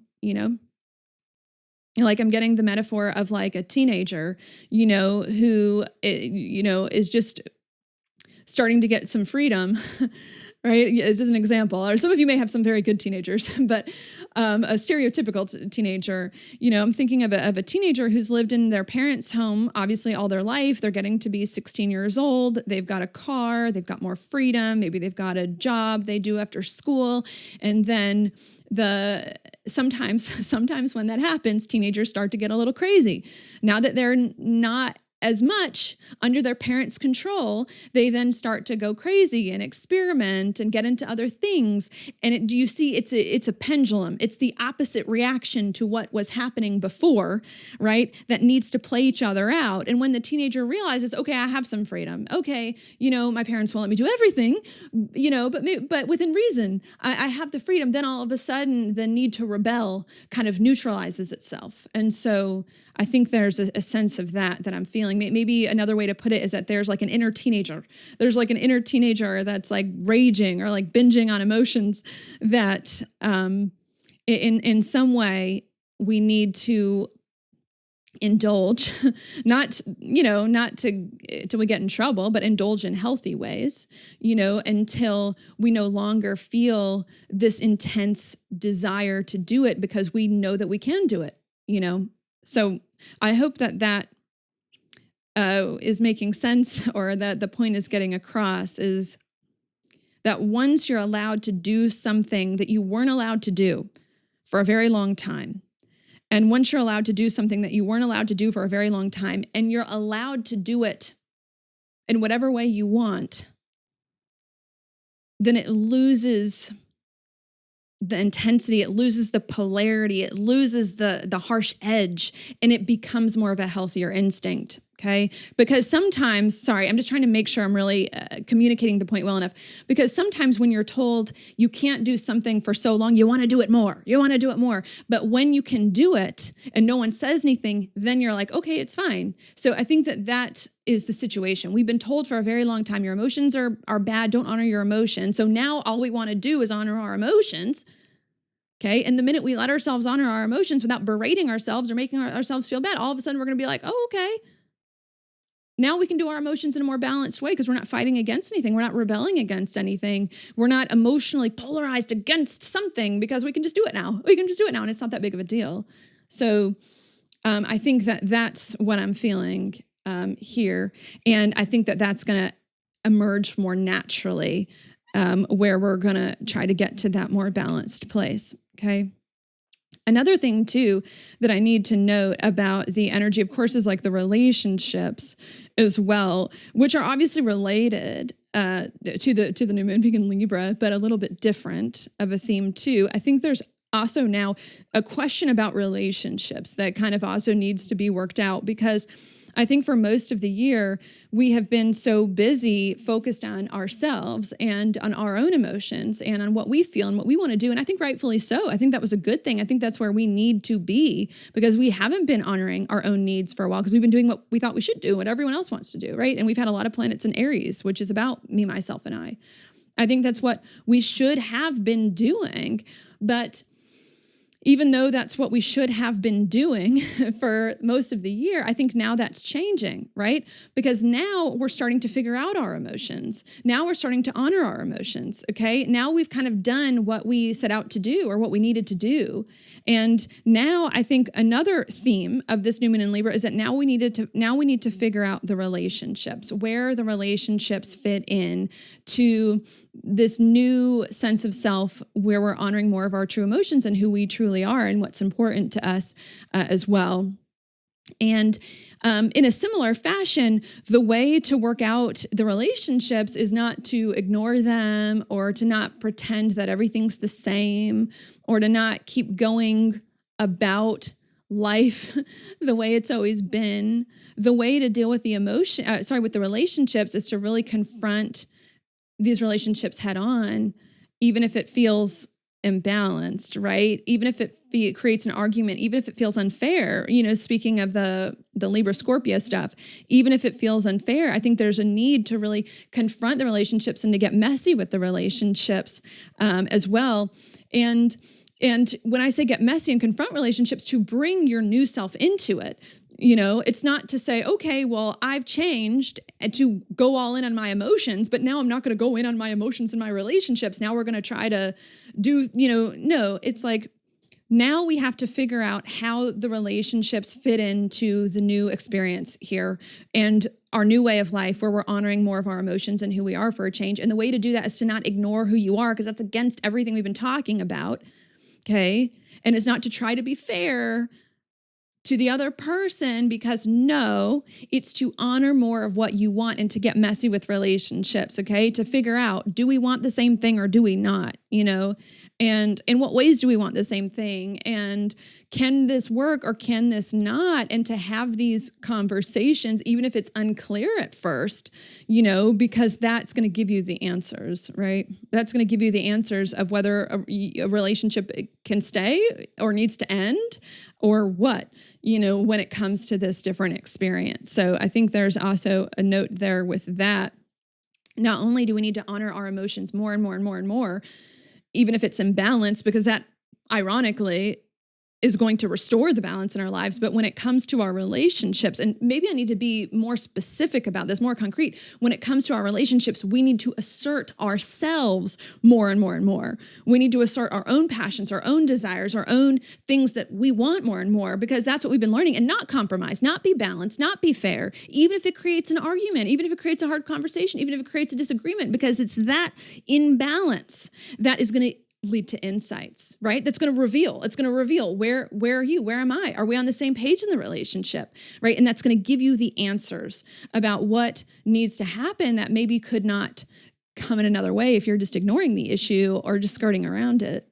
Like I'm getting the metaphor of like a teenager, who, is just starting to get some freedom, right? It's just an example. Or some of you may have some very good teenagers, but a stereotypical teenager, I'm thinking of a teenager who's lived in their parents' home, obviously all their life. They're getting to be 16 years old. They've got a car. They've got more freedom. Maybe they've got a job they do after school. And then sometimes when that happens, teenagers start to get a little crazy. Now that they're not as much under their parents' control, they then start to go crazy and experiment and get into other things. And do you see, it's a pendulum. It's the opposite reaction to what was happening before, right? That needs to play each other out. And when the teenager realizes, okay, I have some freedom. Okay, my parents won't let me do everything, but within reason, I have the freedom. Then all of a sudden, the need to rebel kind of neutralizes itself. And so I think there's a sense of that I'm feeling. Maybe another way to put it is that there's like an inner teenager. There's like an inner teenager that's like raging or like binging on emotions that in some way we need to indulge, not till we get in trouble, but indulge in healthy ways, until we no longer feel this intense desire to do it because we know that we can do it, So I hope that is making sense, or that the point is getting across, is that once you're allowed to do something that you weren't allowed to do for a very long time, and once you're allowed to do something that you weren't allowed to do for a very long time, and you're allowed to do it in whatever way you want, then it loses the intensity, it loses the polarity, it loses the harsh edge, and it becomes more of a healthier instinct, okay? Because sometimes, I'm just trying to make sure I'm really communicating the point well enough, because sometimes when you're told you can't do something for so long, you want to do it more. But when you can do it and no one says anything, then you're like, okay, it's fine. So I think that is the situation. We've been told for a very long time, your emotions are bad, don't honor your emotions. So now all we want to do is honor our emotions. Okay. And the minute we let ourselves honor our emotions without berating ourselves or making ourselves feel bad, all of a sudden we're going to be like, oh, okay. Now we can do our emotions in a more balanced way because we're not fighting against anything. We're not rebelling against anything. We're not emotionally polarized against something because we can just do it now. And it's not that big of a deal. So I think that's what I'm feeling here. And I think that's going to emerge more naturally, where we're going to try to get to that more balanced place. Okay. Another thing too that I need to note about the energy, of course, is like the relationships as well, which are obviously related to the new moon being in Libra, but a little bit different of a theme too. I think there's also now a question about relationships that kind of also needs to be worked out, because I think for most of the year, we have been so busy focused on ourselves and on our own emotions and on what we feel and what we want to do. And I think rightfully so. I think that was a good thing. I think that's where we need to be, because we haven't been honoring our own needs for a while, because we've been doing what we thought we should do, what everyone else wants to do, right? And we've had a lot of planets in Aries, which is about me, myself, and I. I think that's what we should have been doing. But even though that's what we should have been doing for most of the year, I think now that's changing, right? Because now we're starting to figure out our emotions. Now we're starting to honor our emotions, okay? Now we've kind of done what we set out to do or what we needed to do. And now I think another theme of this new moon in Libra is that now we need to figure out the relationships, where the relationships fit in to this new sense of self, where we're honoring more of our true emotions and who we truly are and what's important to us as well. And in a similar fashion, the way to work out the relationships is not to ignore them, or to not pretend that everything's the same, or to not keep going about life the way it's always been. The way to deal with the with the relationships, is to really confront these relationships head on, even if it feels imbalanced, right? Even if it creates an argument, even if it feels unfair, speaking of the Libra Scorpio stuff, even if it feels unfair, I think there's a need to really confront the relationships and to get messy with the relationships as well. And when I say get messy and confront relationships, to bring your new self into it. It's not to say, okay, well, I've changed, and to go all in on my emotions, but now I'm not going to go in on my emotions in my relationships. Now we're going to try to do, no, it's like, now we have to figure out how the relationships fit into the new experience here and our new way of life, where we're honoring more of our emotions and who we are for a change. And the way to do that is to not ignore who you are, because that's against everything we've been talking about. Okay. And it's not to try to be fair, to the other person, because no, it's to honor more of what you want and to get messy with relationships, okay? To figure out, do we want the same thing or do we not, And in what ways do we want the same thing? And can this work or can this not? And to have these conversations, even if it's unclear at first, because that's going to give you the answers, right? That's going to give you the answers of whether a relationship can stay or needs to end or what, when it comes to this different experience. So I think there's also a note there with that. Not only do we need to honor our emotions more and more and more and more, even if it's imbalanced, because that ironically is going to restore the balance in our lives. But when it comes to our relationships, and maybe I need to be more specific about this, more concrete, when it comes to our relationships, we need to assert ourselves more and more and more. We need to assert our own passions, our own desires, our own things that we want more and more, because that's what we've been learning, and not compromise, not be balanced, not be fair, even if it creates an argument, even if it creates a hard conversation, even if it creates a disagreement, because it's that imbalance that is going to lead to insights, right? It's going to reveal where are you? Where am I? Are we on the same page in the relationship, right? And that's going to give you the answers about what needs to happen that maybe could not come in another way if you're just ignoring the issue or just skirting around it,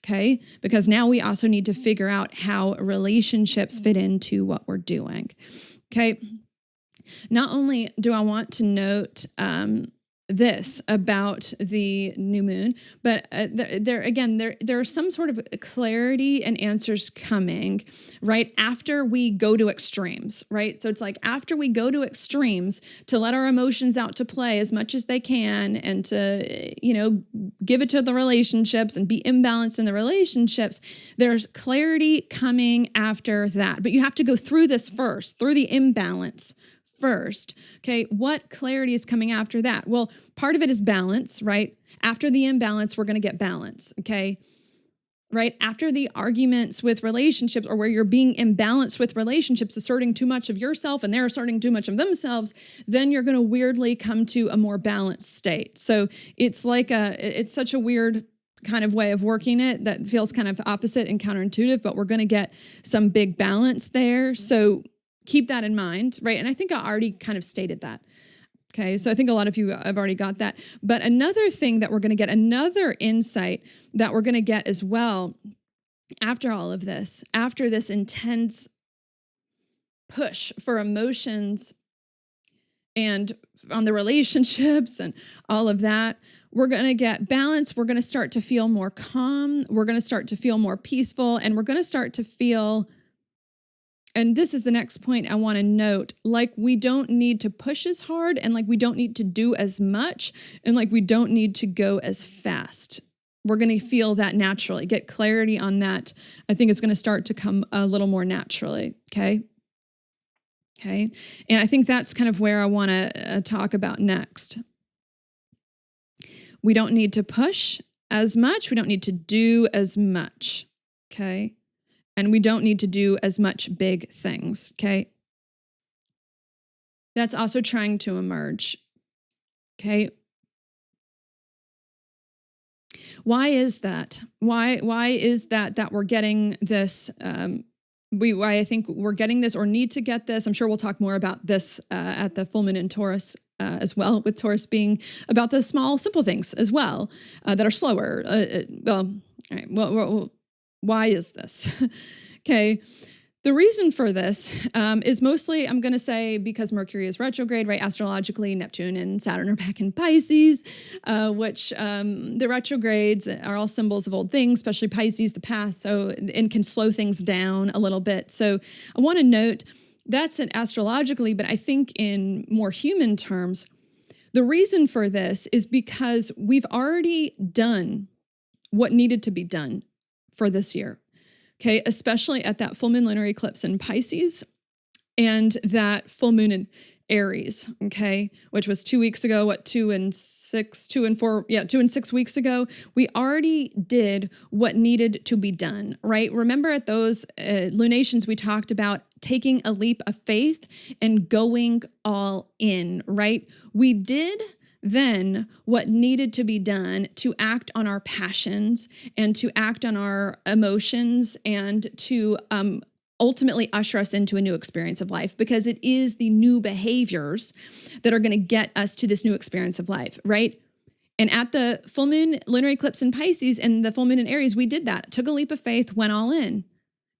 okay? Because now we also need to figure out how relationships fit into what we're doing, okay? Not only do I want to note this about the new moon, but there's some sort of clarity and answers coming right after we go to extremes, right? So it's like after we go to extremes to let our emotions out to play as much as they can and to, give it to the relationships and be imbalanced in the relationships, there's clarity coming after that. But you have to go through this first, through the imbalance first. Okay, what clarity is coming after that? Well, part of it is balance, right? After the imbalance, we're going to get balance, okay? Right? After the arguments with relationships, or where you're being imbalanced with relationships, asserting too much of yourself and they're asserting too much of themselves, then you're going to weirdly come to a more balanced state. So it's it's such a weird kind of way of working it that feels kind of opposite and counterintuitive, but we're going to get some big balance there. So keep that in mind, right? And I think I already kind of stated that. Okay, so I think a lot of you have already got that. But another thing that we're going to get, another insight that we're going to get as well, after all of this, after this intense push for emotions and on the relationships and all of that, we're going to get balance. We're going to start to feel more calm. We're going to start to feel more peaceful. And we're going to start to feel, and this is the next point I want to note, like we don't need to push as hard, and like we don't need to do as much, and like we don't need to go as fast. We're going to feel that naturally, get clarity on that. I think it's going to start to come a little more naturally, okay? Okay, and I think that's kind of where I want to talk about next. We don't need to push as much. We don't need to do as much, okay? And we don't need to do as much big things, okay? That's also trying to emerge, okay? Why is that? Why is that we're getting this? Why I think we're getting this or need to get this. I'm sure we'll talk more about this at the full moon in Taurus as well, with Taurus being about the small, simple things as well that are slower. All right. Well, why is this? Okay. The reason for this is mostly, I'm going to say, because Mercury is retrograde, right? Astrologically, Neptune and Saturn are back in Pisces, which the retrogrades are all symbols of old things, especially Pisces, the past, and can slow things down a little bit. So I want to note that's astrologically, but I think in more human terms, the reason for this is because we've already done what needed to be done for this year. Okay, especially at that full moon lunar eclipse in Pisces and that full moon in Aries, okay, which was 2 weeks ago, 2 and 6 weeks ago. We already did what needed to be done, right? Remember at those lunations, we talked about taking a leap of faith and going all in, right? We did then what needed to be done to act on our passions and to act on our emotions and to ultimately usher us into a new experience of life, because it is the new behaviors that are going to get us to this new experience of life, right? And at the full moon, lunar eclipse in Pisces and the full moon in Aries, we did that. Took a leap of faith, went all in.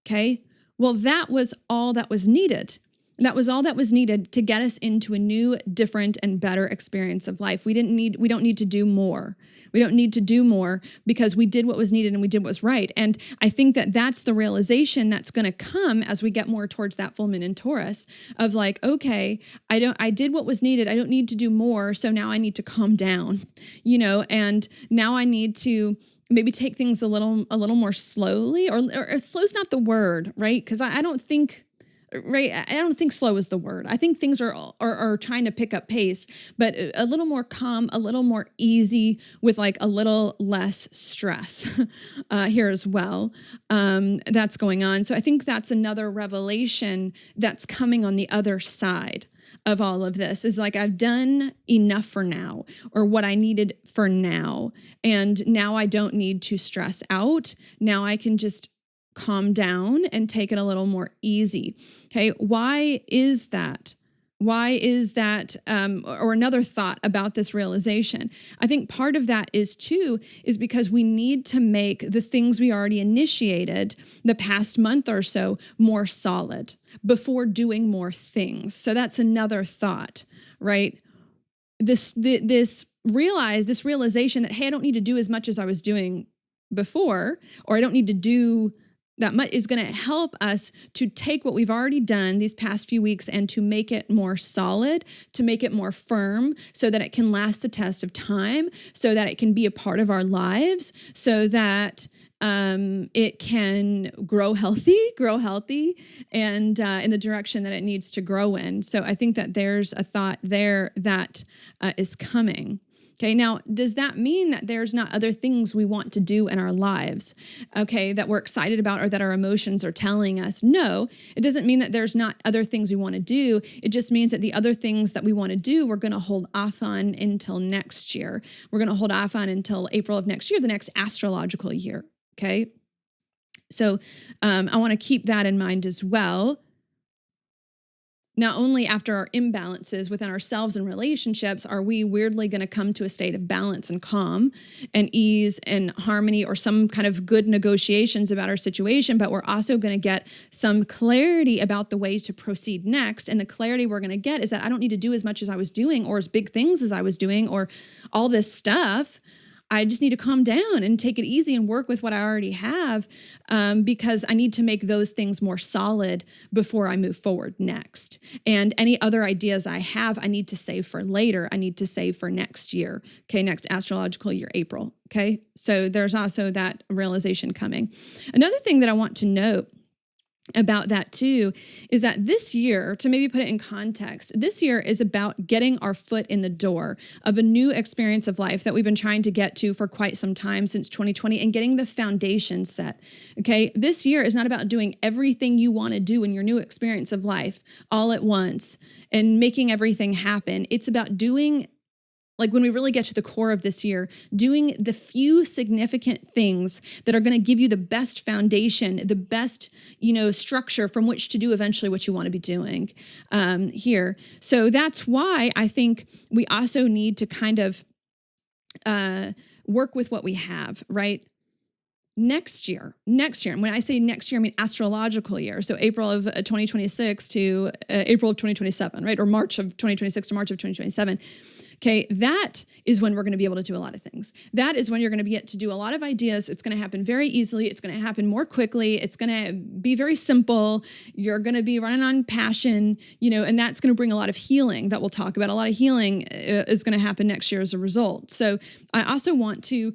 Okay. Well, that was all that was needed. That was all that was needed to get us into a new, different, and better experience of life. We don't need to do more. We don't need to do more because we did what was needed and we did what was right. And I think that that's the realization that's going to come as we get more towards that full moon in Taurus of like, okay, I did what was needed. I don't need to do more. So now I need to calm down, and now I need to maybe take things a little more slowly, or slow's not the word, right? Because I don't think, right? I don't think slow is the word. I think things are trying to pick up pace, but a little more calm, a little more easy, with like a little less stress here as well. That's going on. So I think that's another revelation that's coming on the other side of all of this, is like, I've done enough for now, or what I needed for now. And now I don't need to stress out. Now I can just calm down and take it a little more easy. Okay. Why is that? Why is that? Or another thought about this realization. I think part of that is because we need to make the things we already initiated the past month or so more solid before doing more things. So that's another thought, right? This realization that, hey, I don't need to do as much as I was doing before, or I don't need to do that much, is going to help us to take what we've already done these past few weeks and to make it more solid, to make it more firm, so that it can last the test of time, so that it can be a part of our lives, so that it can grow healthy and in the direction that it needs to grow in. So I think that there's a thought there that is coming. Okay, now, does that mean that there's not other things we want to do in our lives, okay, that we're excited about or that our emotions are telling us? No, it doesn't mean that there's not other things we want to do. It just means that the other things that we want to do, we're going to hold off on until next year. We're going to hold off on until April of next year, the next astrological year, okay? So I want to keep that in mind as well. Not only after our imbalances within ourselves and relationships are we weirdly going to come to a state of balance and calm and ease and harmony, or some kind of good negotiations about our situation, but we're also going to get some clarity about the way to proceed next. And the clarity we're going to get is that I don't need to do as much as I was doing, or as big things as I was doing, or all this stuff. I just need to calm down and take it easy and work with what I already have, because I need to make those things more solid before I move forward next. And any other ideas I have, I need to save for later. I need to save for next year. Okay, next astrological year, April. Okay, so there's also that realization coming. Another thing that I want to note about that too is that this year, to maybe put it in context, this year is about getting our foot in the door of a new experience of life that we've been trying to get to for quite some time, since 2020, and getting the foundation set. Okay, this year is not about doing everything you want to do in your new experience of life all at once and making everything happen. It's about doing, like, when we really get to the core of this year, doing the few significant things that are going to give you the best foundation, the best, structure from which to do eventually what you want to be doing here. So that's why I think we also need to kind of work with what we have, right? Next year, and when I say next year, I mean astrological year. So April of 2026 to April of 2027, right? Or March of 2026 to March of 2027. Okay, that is when we're going to be able to do a lot of things. That is when you're going to get to do a lot of ideas. It's going to happen very easily. It's going to happen more quickly. It's going to be very simple. You're going to be running on passion, and that's going to bring a lot of healing that we'll talk about. A lot of healing is going to happen next year as a result. So I also want to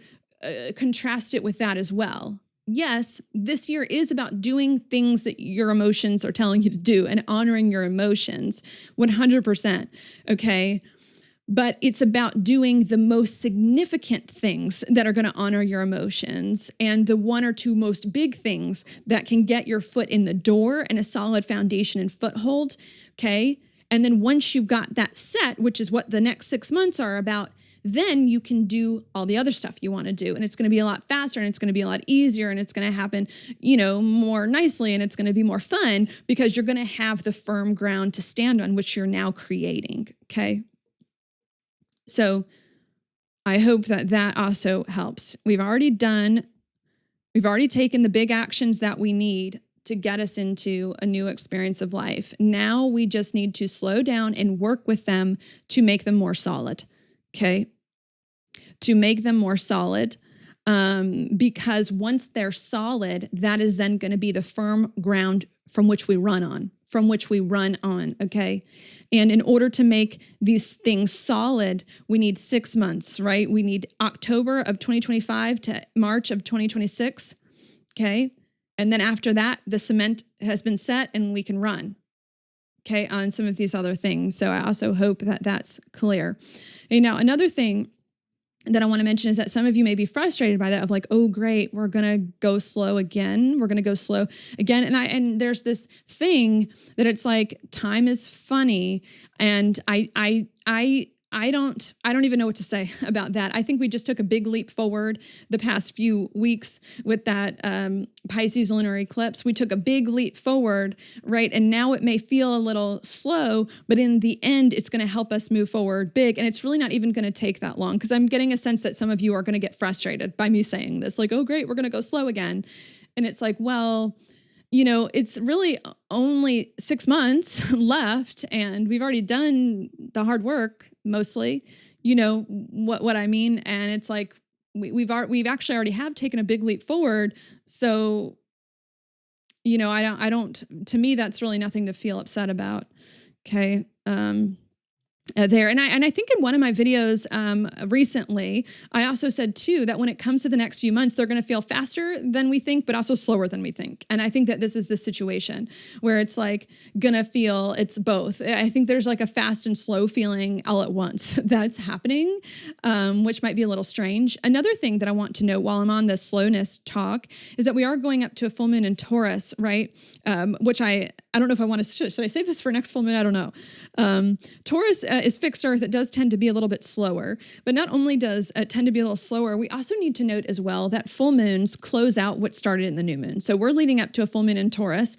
contrast it with that as well. Yes, this year is about doing things that your emotions are telling you to do and honoring your emotions 100%. Okay. But it's about doing the most significant things that are going to honor your emotions, and the one or two most big things that can get your foot in the door and a solid foundation and foothold. Okay. And then once you've got that set, which is what the next 6 months are about, then you can do all the other stuff you want to do. And it's going to be a lot faster, and it's going to be a lot easier, and it's going to happen, more nicely, and it's going to be more fun because you're going to have the firm ground to stand on, which you're now creating. Okay. So I hope that also helps. We've already taken the big actions that we need to get us into a new experience of life. Now we just need to slow down and work with them to make them more solid. Okay. To make them more solid. Because once they're solid, that is then going to be the firm ground from which we run on. Okay. And in order to make these things solid, we need 6 months, right? We need October of 2025 to March of 2026. Okay. And then after that, the cement has been set and we can run, okay, on some of these other things. So I also hope that that's clear. And now, another thing that I want to mention is that some of you may be frustrated by that, of like, oh, great, we're going to go slow again. And there's this thing that it's like, time is funny. And I don't even know what to say about that. I think we just took a big leap forward the past few weeks with that Pisces lunar eclipse. We took a big leap forward, right? And now it may feel a little slow, but in the end, it's going to help us move forward big. And it's really not even going to take that long, because I'm getting a sense that some of you are going to get frustrated by me saying this, like, oh, great, we're going to go slow again. And it's like, well, it's really only 6 months left, and we've already done the hard work mostly, what I mean? And it's like, we've actually already have taken a big leap forward. So, to me, that's really nothing to feel upset about. Okay. There. And I think in one of my videos recently, I also said too, that when it comes to the next few months, they're going to feel faster than we think, but also slower than we think. And I think that this is the situation where it's like going to feel, it's both. I think there's like a fast and slow feeling all at once that's happening, which might be a little strange. Another thing that I want to note while I'm on the slowness talk is that we are going up to a full moon in Taurus, right? Which I don't know if I want to, should I save this for next full moon? I don't know. Taurus is fixed earth. It does tend to be a little bit slower, but not only does it tend to be a little slower, we also need to note as well that full moons close out what started in the new moon. So we're leading up to a full moon in Taurus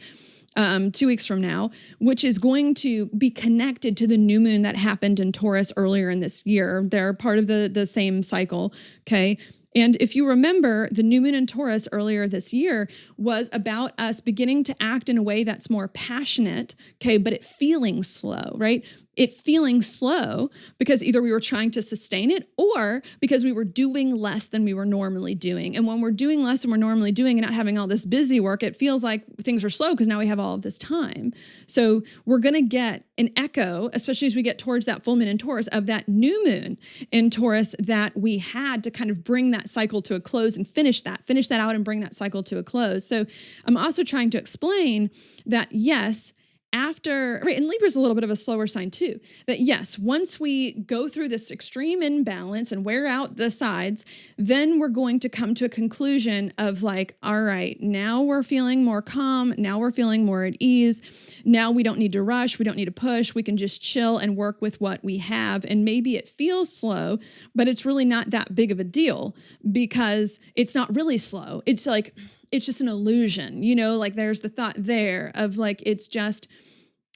2 weeks from now, which is going to be connected to the new moon that happened in Taurus earlier in this year. They're part of the same cycle. Okay. And if you remember, the new moon in Taurus earlier this year was about us beginning to act in a way that's more passionate, okay, but it feeling slow, right? It feeling slow because either we were trying to sustain it or because we were doing less than we were normally doing. And when we're doing less than we're normally doing and not having all this busy work, it feels like things are slow because now we have all of this time. So we're going to get an echo, especially as we get towards that full moon in Taurus, of that new moon in Taurus that we had to kind of bring that cycle to a close and finish that out and bring that cycle to a close. So I'm also trying to explain that, yes, right, and Libra's a little bit of a slower sign too, that yes, once we go through this extreme imbalance and wear out the sides, then we're going to come to a conclusion of like, all right, now we're feeling more calm. Now we're feeling more at ease. Now we don't need to rush. We don't need to push. We can just chill and work with what we have. And maybe it feels slow, but it's really not that big of a deal because it's not really slow. It's like, it's just an illusion, like there's the thought there of like, it's just,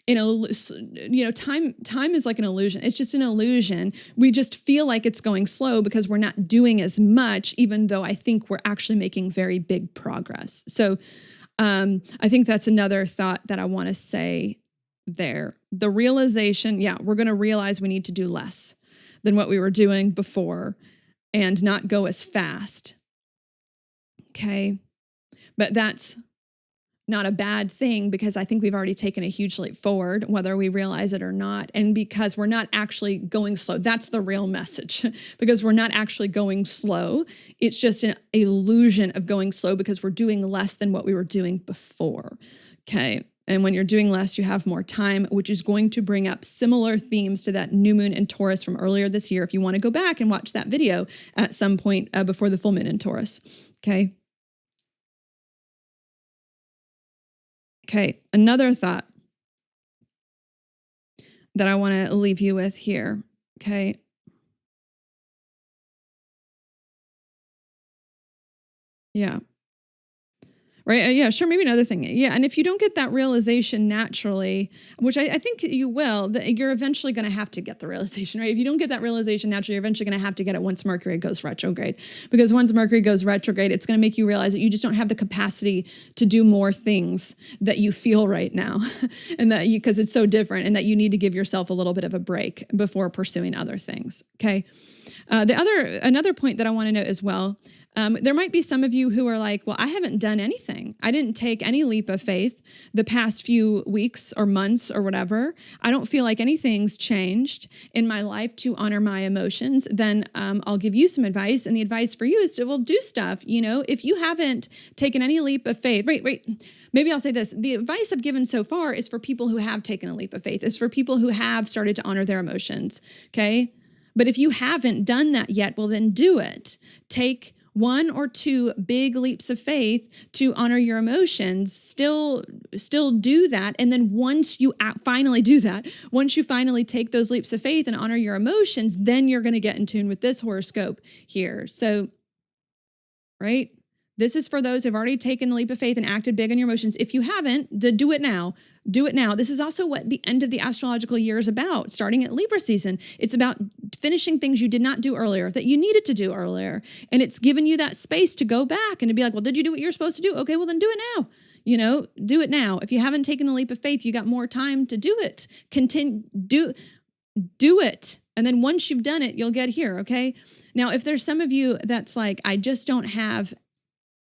time is like an illusion. It's just an illusion. We just feel like it's going slow because we're not doing as much, even though I think we're actually making very big progress. So I think that's another thought that I want to say there. The realization, we're going to realize we need to do less than what we were doing before and not go as fast. Okay. But that's not a bad thing because I think we've already taken a huge leap forward, whether we realize it or not. And because we're not actually going slow, that's the real message, because we're not actually going slow. It's just an illusion of going slow because we're doing less than what we were doing before. Okay. And when you're doing less, you have more time, which is going to bring up similar themes to that new moon in Taurus from earlier this year. If you want to go back and watch that video at some point before the full moon in Taurus. Okay. Okay, another thought that I want to leave you with here, okay? Yeah. Right. Yeah, sure. Maybe another thing. Yeah. And if you don't get that realization naturally, which I think you will, that you're eventually going to have to get the realization, right? If you don't get that realization naturally, you're eventually going to have to get it once Mercury goes retrograde. Because once Mercury goes retrograde, it's going to make you realize that you just don't have the capacity to do more things that you feel right now. And that because it's so different, and that you need to give yourself a little bit of a break before pursuing other things. Okay. Another point that I want to note as well, there might be some of you who are like, well, I haven't done anything. I didn't take any leap of faith the past few weeks or months or whatever. I don't feel like anything's changed in my life to honor my emotions. Then I'll give you some advice. And the advice for you is to, well, do stuff. If you haven't taken any leap of faith, right. Maybe I'll say this. The advice I've given so far is for people who have taken a leap of faith. It's for people who have started to honor their emotions. Okay. But if you haven't done that yet, well, then do it. Take 1 or 2 big leaps of faith to honor your emotions. Still do that. And then once you finally do that, once you finally take those leaps of faith and honor your emotions, then you're going to get in tune with this horoscope here. So, right? This is for those who've already taken the leap of faith and acted big on your emotions. If you haven't, do it now. Do it now. This is also what the end of the astrological year is about, starting at Libra season. It's about finishing things you did not do earlier, that you needed to do earlier. And it's given you that space to go back and to be like, well, did you do what you're supposed to do? Okay, well, then do it now. Do it now. If you haven't taken the leap of faith, you got more time to do it. Do it. And then once you've done it, you'll get here, okay? Now, if there's some of you that's like,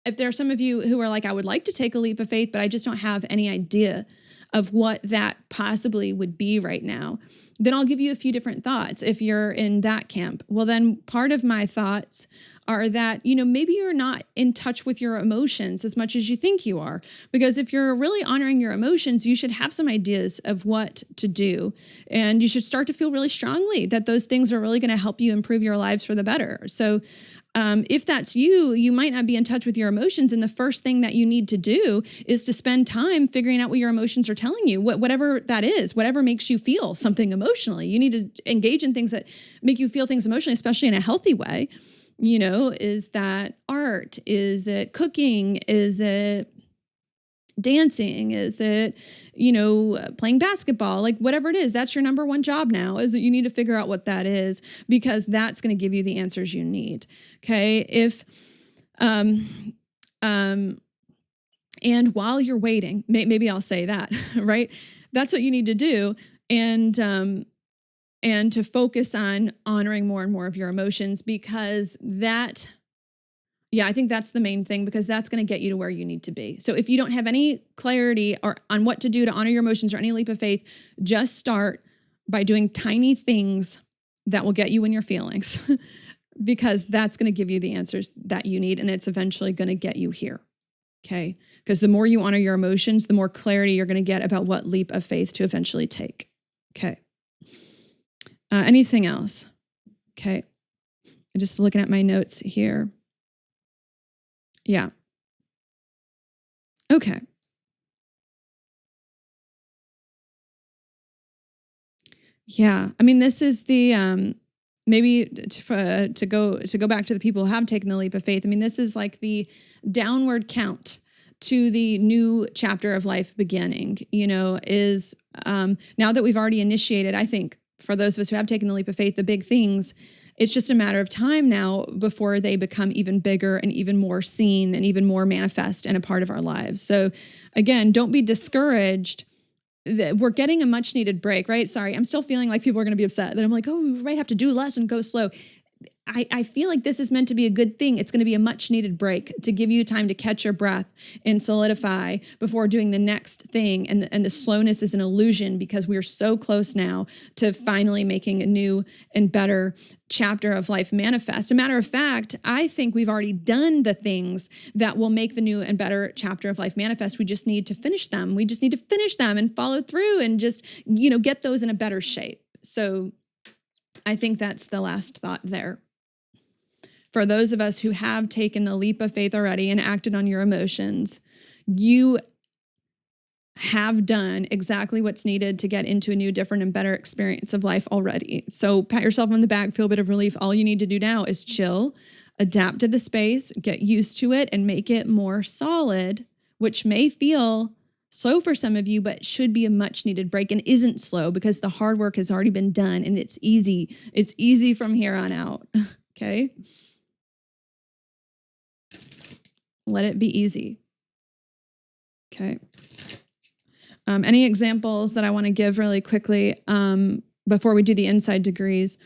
if there are some of you who are like, I would like to take a leap of faith, but I just don't have any idea of what that possibly would be right now, then I'll give you a few different thoughts. If you're in that camp, well, then part of my thoughts are that, maybe you're not in touch with your emotions as much as you think you are. Because if you're really honoring your emotions, you should have some ideas of what to do. And you should start to feel really strongly that those things are really going to help you improve your lives for the better. So if that's you, you might not be in touch with your emotions. And the first thing that you need to do is to spend time figuring out what your emotions are telling you, whatever that is, whatever makes you feel something emotionally. You need to engage in things that make you feel things emotionally, especially in a healthy way. Is that art? Is it cooking? Is it dancing? Is it, playing basketball? Like whatever it is, that's your number one job now, is that you need to figure out what that is, because that's going to give you the answers you need. Okay. And while you're waiting, maybe I'll say that, right? That's what you need to do. And to focus on honoring more and more of your emotions, because I think that's the main thing, because that's going to get you to where you need to be. So if you don't have any clarity on what to do to honor your emotions or any leap of faith, just start by doing tiny things that will get you in your feelings, because that's going to give you the answers that you need. And it's eventually going to get you here. Okay. Because the more you honor your emotions, the more clarity you're going to get about what leap of faith to eventually take. Okay. Anything else? Okay. I'm just looking at my notes here. Yeah. Okay. Yeah. I mean, this is the, maybe to go back to the people who have taken the leap of faith. I mean, this is like the downward count to the new chapter of life beginning, is, now that we've already initiated, I think for those of us who have taken the leap of faith, the big things, it's just a matter of time now before they become even bigger and even more seen and even more manifest and a part of our lives. So again, don't be discouraged. We're getting a much needed break, right? Sorry, I'm still feeling like people are going to be upset that I'm like, oh, we might have to do less and go slow. I feel like this is meant to be a good thing. It's going to be a much needed break to give you time to catch your breath and solidify before doing the next thing. And the slowness is an illusion, because we are so close now to finally making a new and better chapter of life manifest. A matter of fact, I think we've already done the things that will make the new and better chapter of life manifest. We just need to finish them. We just need to finish them and follow through and just, get those in a better shape. So I think that's the last thought there. For those of us who have taken the leap of faith already and acted on your emotions, you have done exactly what's needed to get into a new, different, and better experience of life already. So pat yourself on the back, feel a bit of relief. All you need to do now is chill, adapt to the space, get used to it, and make it more solid, which may feel slow for some of you, but should be a much needed break and isn't slow because the hard work has already been done and it's easy. It's easy from here on out. Okay. Let it be easy. Okay. Any examples that I want to give really quickly before we do the inside degrees?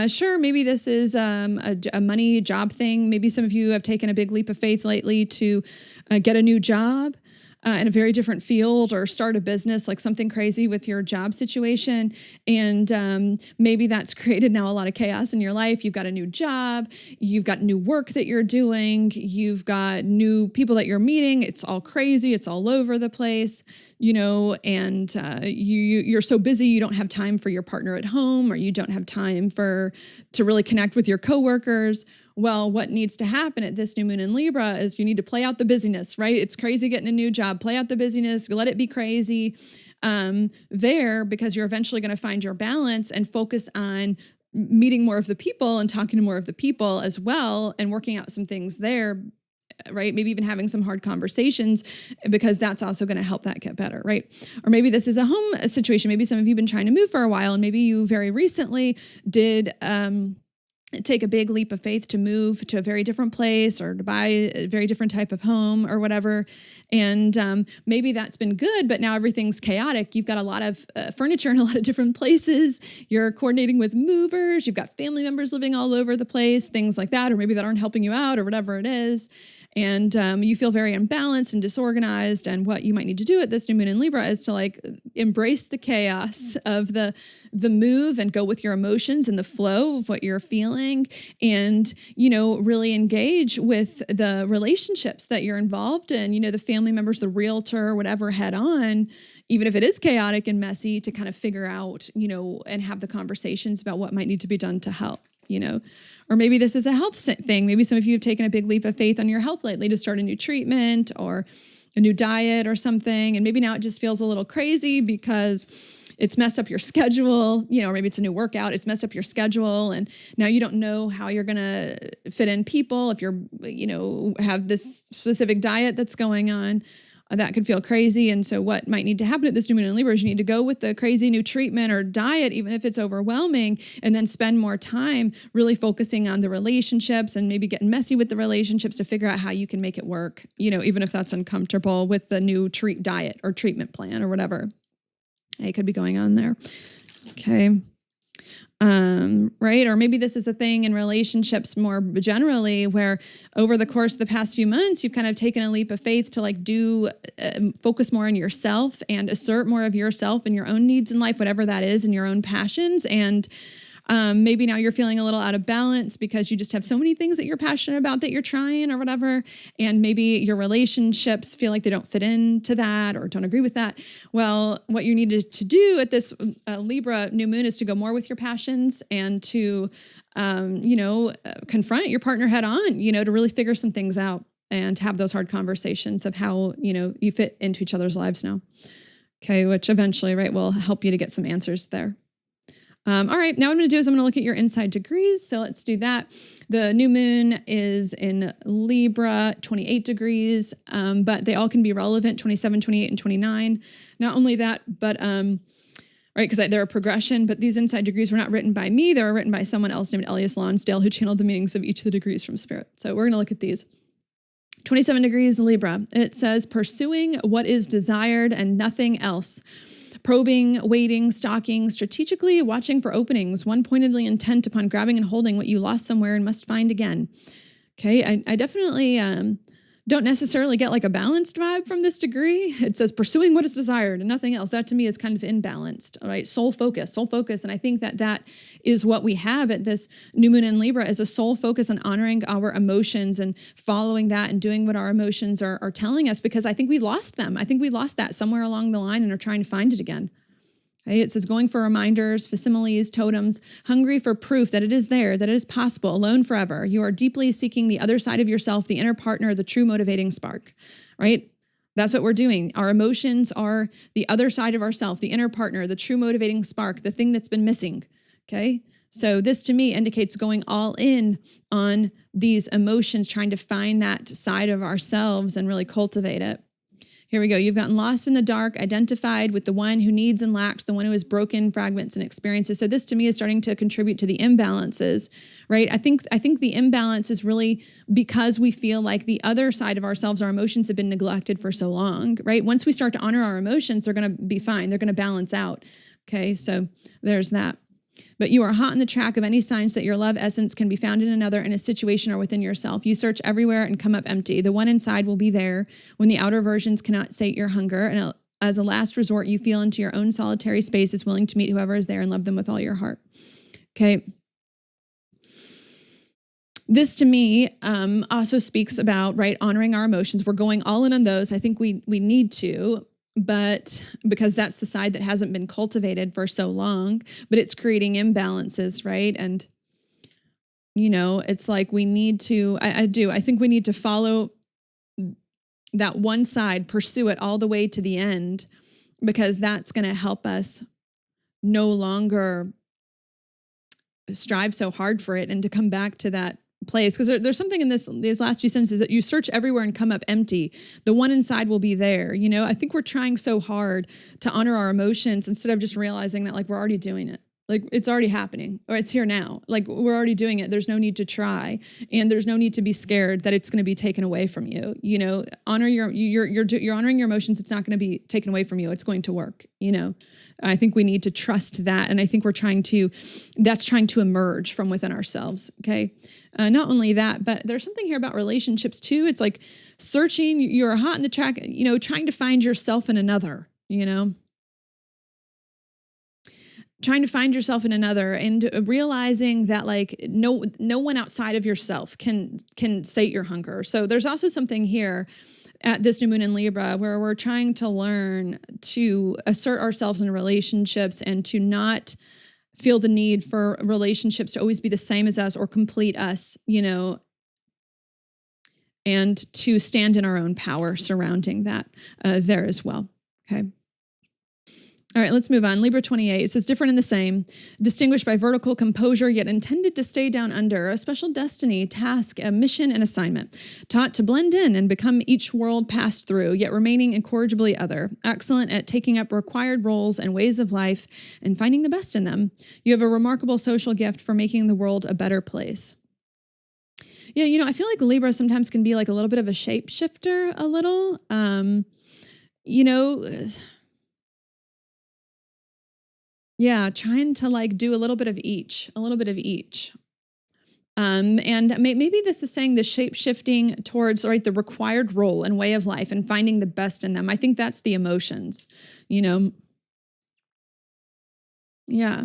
Sure, maybe this is a money job thing. Maybe some of you have taken a big leap of faith lately to get a new job in a very different field or start a business, like something crazy with your job situation. And maybe that's created now a lot of chaos in your life. You've got a new job, you've got new work that you're doing, you've got new people that you're meeting. It's all crazy. It's all over the place, you know, and you're so busy you don't have time for your partner at home, or you don't have time to really connect with your coworkers. Well, what needs to happen at this new moon in Libra is you need to play out the busyness, right? It's crazy getting a new job. Play out the busyness. Let it be crazy there, because you're eventually going to find your balance and focus on meeting more of the people and talking to more of the people as well and working out some things there, right? Maybe even having some hard conversations, because that's also going to help that get better, right? Or maybe this is a home situation. Maybe some of you have been trying to move for a while, and maybe you very recently did take a big leap of faith to move to a very different place or to buy a very different type of home or whatever. And maybe that's been good, but now everything's chaotic. You've got a lot of furniture in a lot of different places. You're coordinating with movers. You've got family members living all over the place, things like that, or maybe that aren't helping you out or whatever it is. And you feel very imbalanced and disorganized. And what you might need to do at this new moon in Libra is to like embrace the chaos of the move and go with your emotions and the flow of what you're feeling, and, you know, really engage with the relationships that you're involved in, you know, the family members, the realtor, whatever, head on, even if it is chaotic and messy, to kind of figure out, you know, and have the conversations about what might need to be done to help, you know. Or maybe this is a health thing. Maybe some of you have taken a big leap of faith on your health lately to start a new treatment or a new diet or something. And maybe now it just feels a little crazy because it's messed up your schedule, you know, or maybe it's a new workout. It's messed up your schedule. And now you don't know how you're going to fit in people if you're, you know, have this specific diet that's going on. That could feel crazy. And so what might need to happen at this new moon in Libra is you need to go with the crazy new treatment or diet, even if it's overwhelming, and then spend more time really focusing on the relationships and maybe getting messy with the relationships to figure out how you can make it work, you know, even if that's uncomfortable with the new diet or treatment plan or whatever. It could be going on there. Okay. Right? Or maybe this is a thing in relationships more generally, where over the course of the past few months, you've kind of taken a leap of faith to like focus more on yourself and assert more of yourself and your own needs in life, whatever that is, and your own passions. And maybe now you're feeling a little out of balance because you just have so many things that you're passionate about that you're trying or whatever. And maybe your relationships feel like they don't fit into that or don't agree with that. Well, what you needed to do at this Libra new moon is to go more with your passions and to, confront your partner head on, you know, to really figure some things out and have those hard conversations of how, you know, you fit into each other's lives now. Okay, which eventually, right, will help you to get some answers there. All right, now what I'm going to do is I'm going to look at your inside degrees. So let's do that. The new moon is in Libra, 28 degrees, but they all can be relevant, 27, 28, and 29. Not only that, but, right, because they're a progression, but these inside degrees were not written by me. They were written by someone else named Elias Lonsdale, who channeled the meanings of each of the degrees from Spirit. So we're going to look at these. 27 degrees Libra. It says, pursuing what is desired and nothing else. Probing, waiting, stalking, strategically watching for openings, one-pointedly intent upon grabbing and holding what you lost somewhere and must find again. Okay, I definitely don't necessarily get like a balanced vibe from this degree. It says pursuing what is desired and nothing else. That to me is kind of imbalanced, all right? Soul focus. And I think that is what we have at this new moon in Libra, is a soul focus on honoring our emotions and following that and doing what our emotions are telling us, because I think we lost them. I think we lost that somewhere along the line and are trying to find it again. Okay, it says going for reminders, facsimiles, totems, hungry for proof that it is there, that it is possible, alone forever. You are deeply seeking the other side of yourself, the inner partner, the true motivating spark, right? That's what we're doing. Our emotions are the other side of ourself, the inner partner, the true motivating spark, the thing that's been missing, okay? So this to me indicates going all in on these emotions, trying to find that side of ourselves and really cultivate it. Here we go. You've gotten lost in the dark, identified with the one who needs and lacks, the one who has broken fragments and experiences. So this to me is starting to contribute to the imbalances, right? I think the imbalance is really because we feel like the other side of ourselves, our emotions, have been neglected for so long, right? Once we start to honor our emotions, they're going to be fine. They're going to balance out. Okay, so there's that. But you are hot on the track of any signs that your love essence can be found in another, in a situation, or within yourself. You search everywhere and come up empty. The one inside will be there when the outer versions cannot sate your hunger. And as a last resort, you feel into your own solitary space is willing to meet whoever is there and love them with all your heart. Okay. This to me also speaks about, right, honoring our emotions. We're going all in on those. I think we need to, but because that's the side that hasn't been cultivated for so long, but it's creating imbalances, right? And, it's like we need to, I think we need to follow that one side, pursue it all the way to the end, because that's going to help us no longer strive so hard for it and to come back to that place. Because there's something in these last few sentences that you search everywhere and come up empty. The one inside will be there. I think we're trying so hard to honor our emotions instead of just realizing that like we're already doing it. Like it's already happening, or it's here now. Like we're already doing it. There's no need to try, and there's no need to be scared that it's going to be taken away from you. Honor you're honoring your emotions. It's not going to be taken away from you. It's going to work. I think we need to trust that, and I think that's trying to emerge from within ourselves. Okay, not only that, but there's something here about relationships too. It's like searching. You're hot in the track. Trying to find yourself in another. Trying to find yourself in another, and realizing that like no one outside of yourself can sate your hunger. So there's also something here at this new moon in Libra where we're trying to learn to assert ourselves in relationships and to not feel the need for relationships to always be the same as us or complete us, and to stand in our own power surrounding that there as well. Okay. All right, let's move on. Libra 28, it says different and the same, distinguished by vertical composure, yet intended to stay down under, a special destiny, task, a mission, and assignment, taught to blend in and become each world passed through, yet remaining incorrigibly other, excellent at taking up required roles and ways of life and finding the best in them. You have a remarkable social gift for making the world a better place. Yeah, I feel like Libra sometimes can be like a little bit of a shapeshifter, a little, yeah, trying to like do a little bit of each. And maybe this is saying the shape shifting towards, right, the required role and way of life and finding the best in them. I think that's the emotions, Yeah.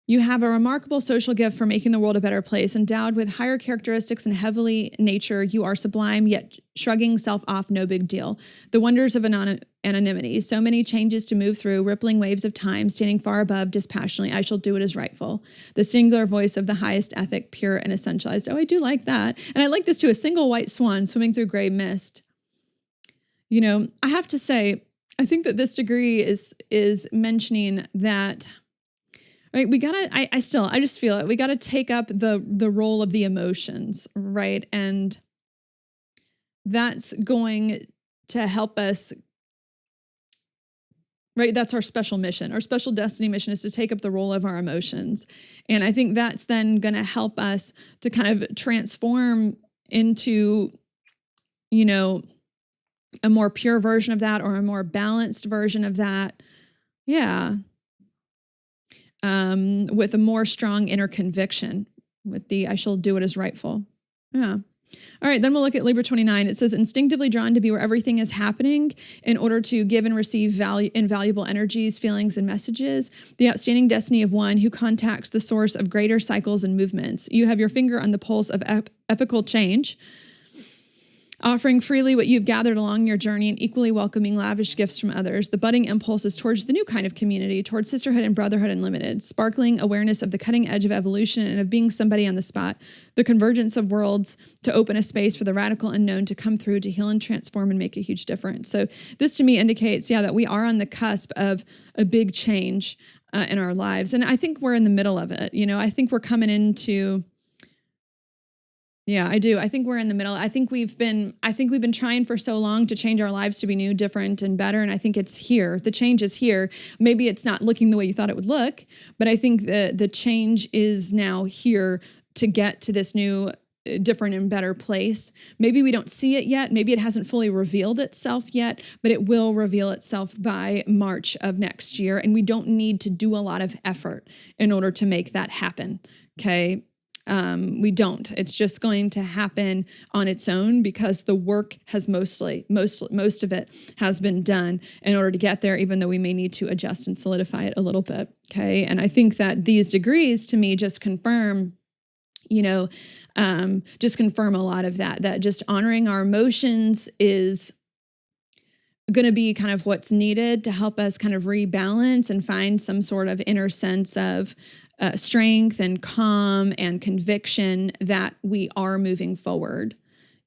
You have a remarkable social gift for making the world a better place. Endowed with higher characteristics and heavenly nature, you are sublime, yet shrugging self off, no big deal. The wonders of anonymity, so many changes to move through, rippling waves of time, standing far above, dispassionately, I shall do what is rightful. The singular voice of the highest ethic, pure and essentialized. Oh, I do like that. And I like this too, a single white swan swimming through gray mist. I have to say, I think that this degree is mentioning that, right, we gotta, I just feel it. We gotta take up the role of the emotions, right? And that's going to help us, right? That's our special mission. Our special destiny mission is to take up the role of our emotions. And I think that's then gonna help us to kind of transform into, a more pure version of that or a more balanced version of that. Yeah. With a more strong inner conviction, with the I shall do what is rightful. Yeah. All right, then we'll look at Libra 29. It says, instinctively drawn to be where everything is happening in order to give and receive invaluable energies, feelings, and messages. The outstanding destiny of one who contacts the source of greater cycles and movements. You have your finger on the pulse of epical change. Offering freely what you've gathered along your journey and equally welcoming lavish gifts from others. The budding impulses towards the new kind of community, towards sisterhood and brotherhood unlimited. Sparkling awareness of the cutting edge of evolution and of being somebody on the spot. The convergence of worlds to open a space for the radical unknown to come through, to heal and transform and make a huge difference. So this to me indicates, that we are on the cusp of a big change in our lives. And I think we're in the middle of it. I think we're coming into... Yeah, I do. I think we're in the middle. I think we've been trying for so long to change our lives to be new, different, and better. And I think it's here. The change is here. Maybe it's not looking the way you thought it would look, but I think the change is now here to get to this new, different, and better place. Maybe we don't see it yet. Maybe it hasn't fully revealed itself yet, but it will reveal itself by March of next year. And we don't need to do a lot of effort in order to make that happen. Okay. We don't. It's just going to happen on its own because the work has most of it has been done in order to get there, even though we may need to adjust and solidify it a little bit. Okay. And I think that these degrees to me just confirm, just confirm a lot of that just honoring our emotions is going to be kind of what's needed to help us kind of rebalance and find some sort of inner sense of strength and calm and conviction that we are moving forward,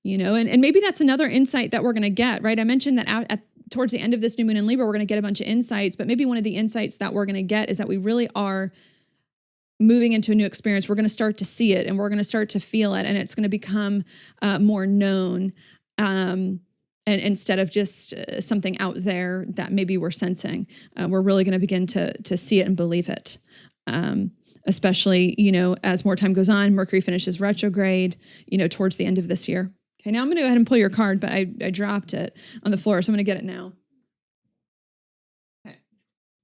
and maybe that's another insight that we're going to get, right? I mentioned that towards the end of this new moon in Libra, we're going to get a bunch of insights, but maybe one of the insights that we're going to get is that we really are moving into a new experience. We're going to start to see it and we're going to start to feel it, and it's going to become more known. And instead of just something out there that maybe we're sensing, we're really going to begin to see it and believe it. Especially, as more time goes on, Mercury finishes retrograde, towards the end of this year. Okay, now I'm going to go ahead and pull your card, but I dropped it on the floor, so I'm going to get it now. Okay,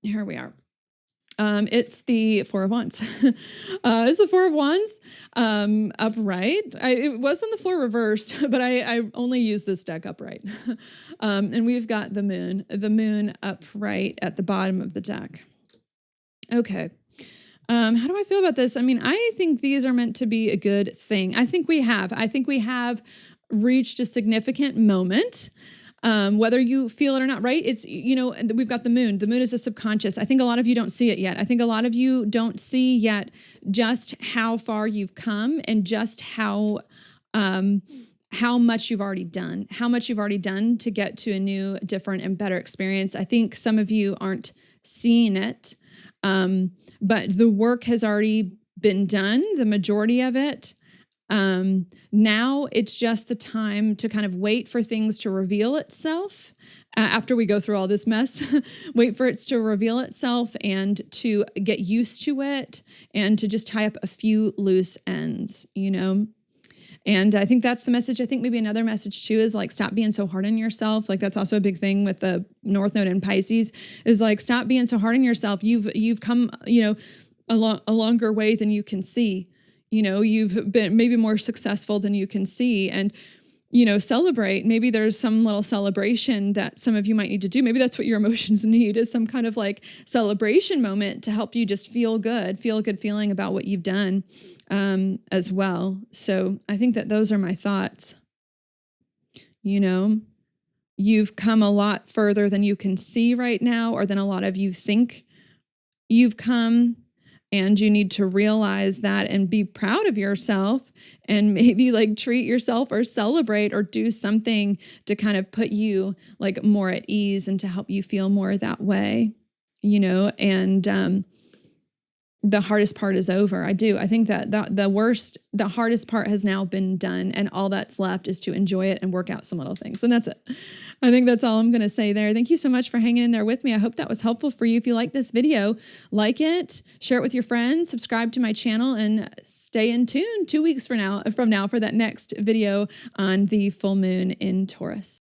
here we are. It's the Four of Wands. It's the Four of Wands upright. It was on the floor reversed, but I only use this deck upright. And we've got the moon upright at the bottom of the deck. Okay. How do I feel about this? I mean, I think these are meant to be a good thing. I think we have reached a significant moment. Whether you feel it or not, right? It's, we've got the moon. The moon is a subconscious. I think a lot of you don't see it yet. I think a lot of you don't see yet just how far you've come and just how much you've already done, to get to a new, different, and better experience. I think some of you aren't seeing it. But the work has already been done, the majority of it. Now it's just the time to kind of wait for things to reveal itself after we go through all this mess, wait for it to reveal itself and to get used to it and to just tie up a few loose ends, And I think that's the message. I think maybe another message too is like, stop being so hard on yourself. Like that's also a big thing with the North Node in Pisces is like, stop being so hard on yourself. You've come, a longer way than you can see. You've been maybe more successful than you can see. And, celebrate. Maybe there's some little celebration that some of you might need to do. Maybe that's what your emotions need is some kind of like celebration moment to help you just feel a good feeling about what you've done as well. So I think that those are my thoughts. You've come a lot further than you can see right now, or than a lot of you think you've come. And you need to realize that and be proud of yourself and maybe like treat yourself or celebrate or do something to kind of put you like more at ease and to help you feel more that way, and the hardest part is over. I think that the hardest part has now been done, and all that's left is to enjoy it and work out some little things. And that's it. I think that's all I'm going to say there. Thank you so much for hanging in there with me. I hope that was helpful for you. If you like this video, like it, share it with your friends, subscribe to my channel, and stay in tune 2 weeks from now for that next video on the full moon in Taurus.